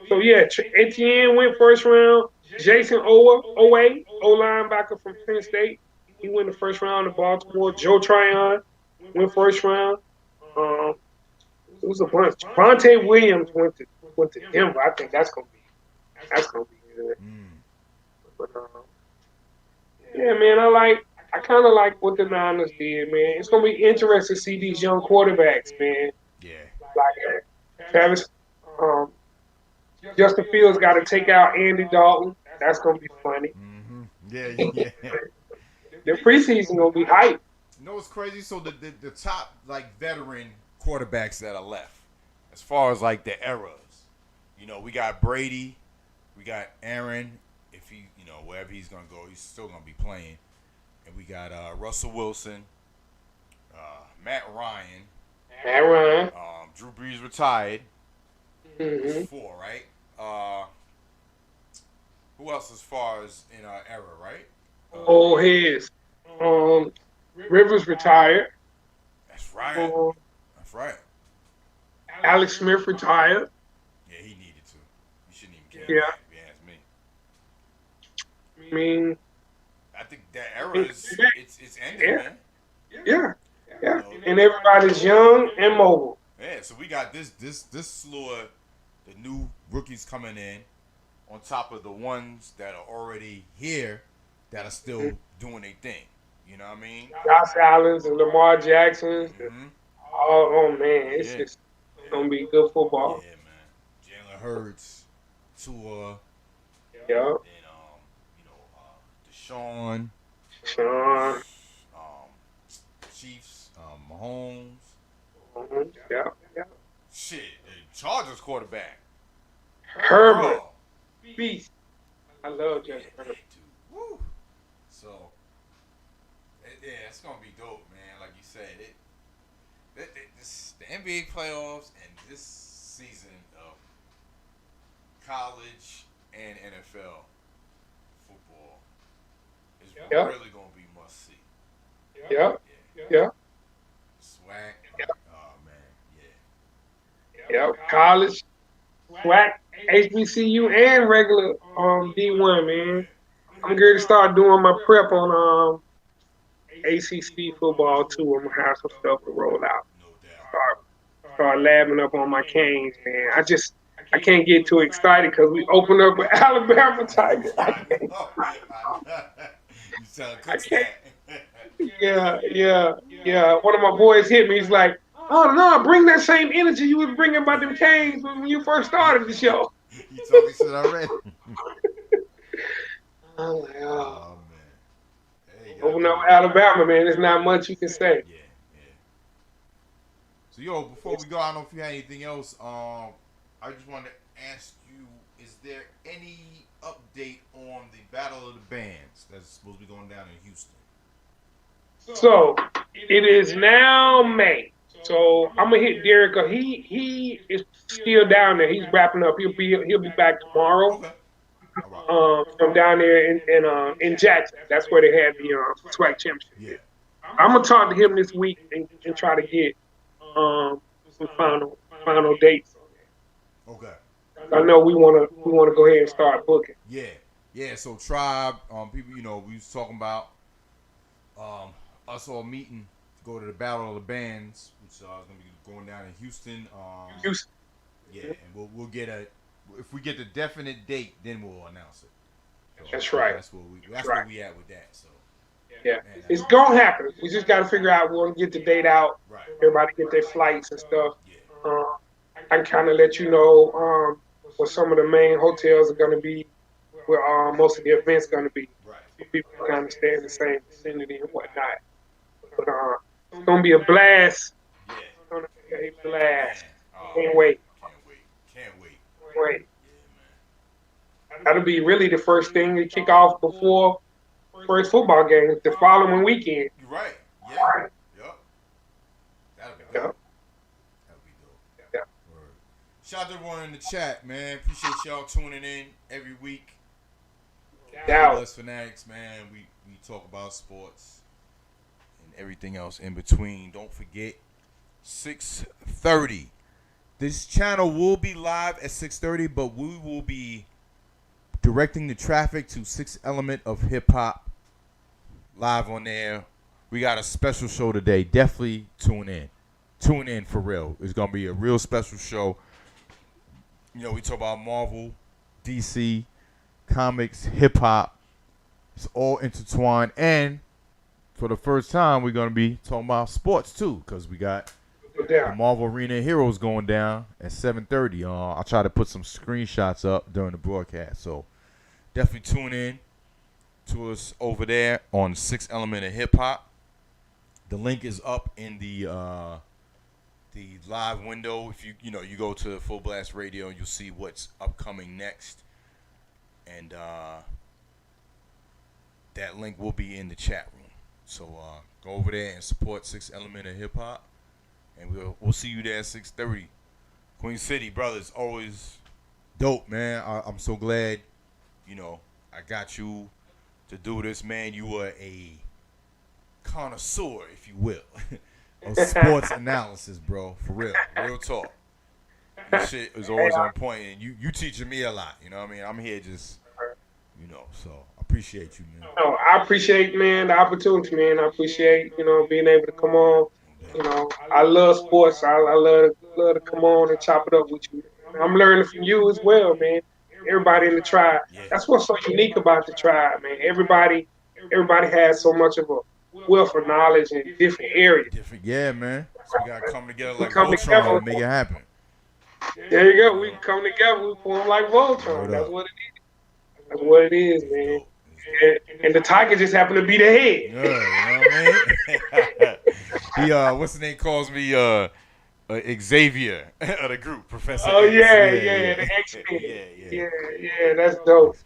So Etienne went first round. Jason Owe, O linebacker from Penn State, he went the first round to Baltimore. Joe Tryon went first round. It was a bunch. Vontae Williams went to Denver. I think that's gonna be good. But yeah, man, I kind of like what the Niners did, man. It's gonna be interesting to see these young quarterbacks, man. Yeah. Like Travis, Justin Fields got to take out Andy Dalton. That's gonna be funny. Mm-hmm. Yeah. The preseason gonna be hype. You know what's crazy? So the top like veteran quarterbacks that are left, as far as like the eras, you know, we got Brady, we got Aaron. If he, you know, wherever he's gonna go, he's still gonna be playing. And we got Russell Wilson, Matt Ryan. Drew Brees retired. Mm-hmm. That's 4, right? Who else as far as in our era, right? Old heads. Rivers retired. That's right. That's right. Alex Smith retired. Yeah, he needed to. You shouldn't even care. Yeah. If you ask me. I mean, I think that era is it's ending, man. yeah. And everybody's young and mobile. Yeah, so we got this slew of the new rookies coming in on top of the ones that are already here that are still doing their thing. You know what I mean? Josh Allen's and Lamar Jackson's. Mm-hmm. Oh man, it's just gonna be good football. Yeah, man. Jalen Hurts, Tua, Yeah. and Deshaun, Sean. Chiefs, Mahomes. Yeah. Shit, the Chargers quarterback. Herbert. Oh, Beast. I love Justin Herbert. dude. Woo. So, yeah, it's gonna be dope, man. Like you said, the NBA playoffs and this season of college and NFL football is really gonna be must see. Yeah. SWAC. Yeah. Oh man, Yeah. College, SWAC, HBCU, and regular D1, man. I'm going to start doing my prep on ACC football too. I'm gonna have some stuff to roll out. no doubt. Start labbing up on my canes, man. I can't get too excited because we opened up with Alabama Tigers. You sound I can't. Yeah. One of my boys hit me. He's like, "Oh no, bring that same energy you was bringing about them Canes when you first started the show." You told me shit already. I'm like, oh. Oh man. Hey, Open up Alabama, man. There's not much you can say. Yeah. So yo, before we go, I don't know if you had anything else. I just wanted to ask you: is there any update on the Battle of the Bands that's supposed to be going down in Houston? So it is now May. So I'm gonna hit Derek. He is still down there. He's wrapping up. He'll be back tomorrow. Okay. From down there in Jackson. That's where they had the SWAC championship. Yeah. I'm gonna talk to him this week and try to get some final dates. Okay. I know we wanna go ahead and start booking. Yeah. So Tribe, people, we was talking about us all meeting to go to the Battle of the Bands, which is gonna be going down in Houston. Houston. Yeah, and we'll get if we get the definite date, then we'll announce it. So that's right. That's where we at with that. So yeah, man, it's gonna happen. We just gotta figure out. We want to get the date out. Right. Everybody get their flights and stuff. Yeah. I can kind of let you know where some of the main hotels are gonna be, where most of the events gonna be. Right. So people can kind of stay in the same vicinity and whatnot. But it's gonna be a blast. Yeah. It's gonna be a blast. Oh, Can't wait. Can't wait. Right. Yeah, man. That'll be really the first thing to kick off before first football game the following weekend. You're right. Yeah. Yep. That'll be dope. Yep. That'll be dope. Yep. Word. Shout out to everyone in the chat, man. Appreciate y'all tuning in every week. Doubt. Us Fanatics, man. We talk about sports and everything else in between. Don't forget 6:30. This channel will be live at 6:30, but we will be directing the traffic to 6 Element of Hip Hop live on there. We got a special show today. Definitely tune in. Tune in for real. It's going to be a real special show. We talk about Marvel, DC, comics, hip hop. It's all intertwined. And for the first time, we're going to be talking about sports too, because we got the Marvel Arena Heroes going down at 7:30. I'll try to put some screenshots up during the broadcast. So definitely tune in to us over there on 6 Element of Hip Hop. The link is up in the live window. If you go to Fullblast Radio, you'll see what's upcoming next. And that link will be in the chat room. So go over there and support 6 Element of Hip Hop. And we'll see you there at 6:30. Queen City, brothers, always dope, man. I'm so glad, I got you to do this, man. You were a connoisseur, if you will, of sports analysis, bro. For real. Real talk. This shit is always on point, and you teaching me a lot. You know what I mean? I'm here just, so I appreciate you, man. No, I appreciate, man, the opportunity, man. I appreciate, being able to come on. I love sports. I love to come on and chop it up with you. I'm learning from you as well, man. Everybody in the tribe. That's what's so unique about the tribe, man. Everybody has so much of a wealth of knowledge in different areas. Yeah, man. So we gotta come together like Voltron and make it happen. There you go. We come together. We form like Voltron. That's what it is. That's what it is, man. And the Tiger just happened to be the head. Yeah, you know what I mean? What's the name? Calls me Xavier of the group, Professor. Oh X. the X-Men. Yeah, that's dope.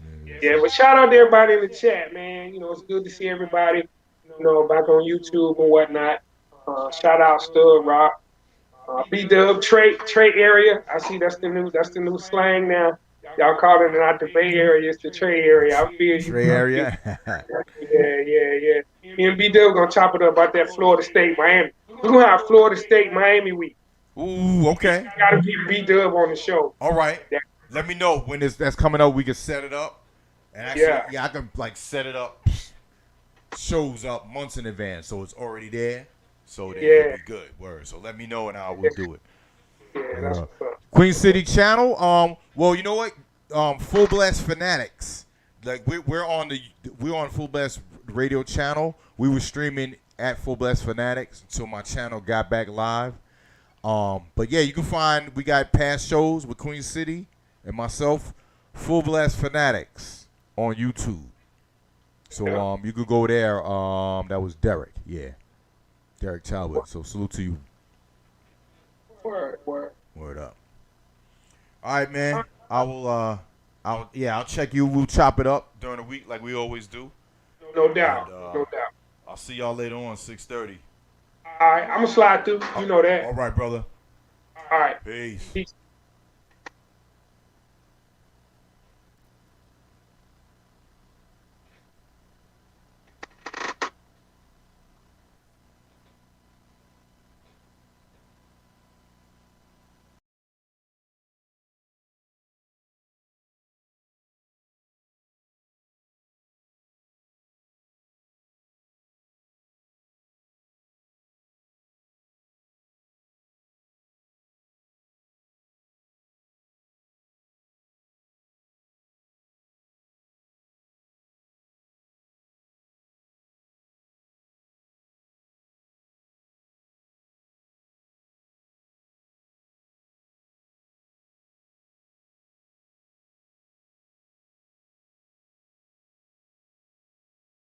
Yeah, but shout out to everybody in the chat, man. It's good to see everybody, back on YouTube and whatnot. Shout out Stud Rock, B-Dub, Trey area. I see that's the new slang now. Y'all call it not the Bay Area, it's the Trey area. I feel you. Trey area. Yeah. Me and B-Dub gonna chop it up about that Florida State, Miami. We're gonna have Florida State, Miami week. Ooh, okay. Gotta be B-Dub on the show. All right. Yeah. Let me know when that's coming up. We can set it up. And actually, I can set it up. Shows up months in advance, so it's already there. So it'll be good. Word. So let me know and I will do it. Yeah, that's what's up. Queen City channel. Well, you know what? Full Blast Fanatics. Like we're on Full Blast Radio channel. We were streaming at Fullblast Fanatics until my channel got back live. But yeah, you can find, we got past shows with Queen City and myself, Fullblast Fanatics on YouTube. So you could go there. That was Derek. Yeah. Derek Talbot. So salute to you. Word. Word up. All right, man. I'll check you. We'll chop it up during the week like we always do. No doubt. And, I'll see y'all later on, 6:30. All right, I'm going to slide through. You know that. All right, brother. All right. Peace. Peace.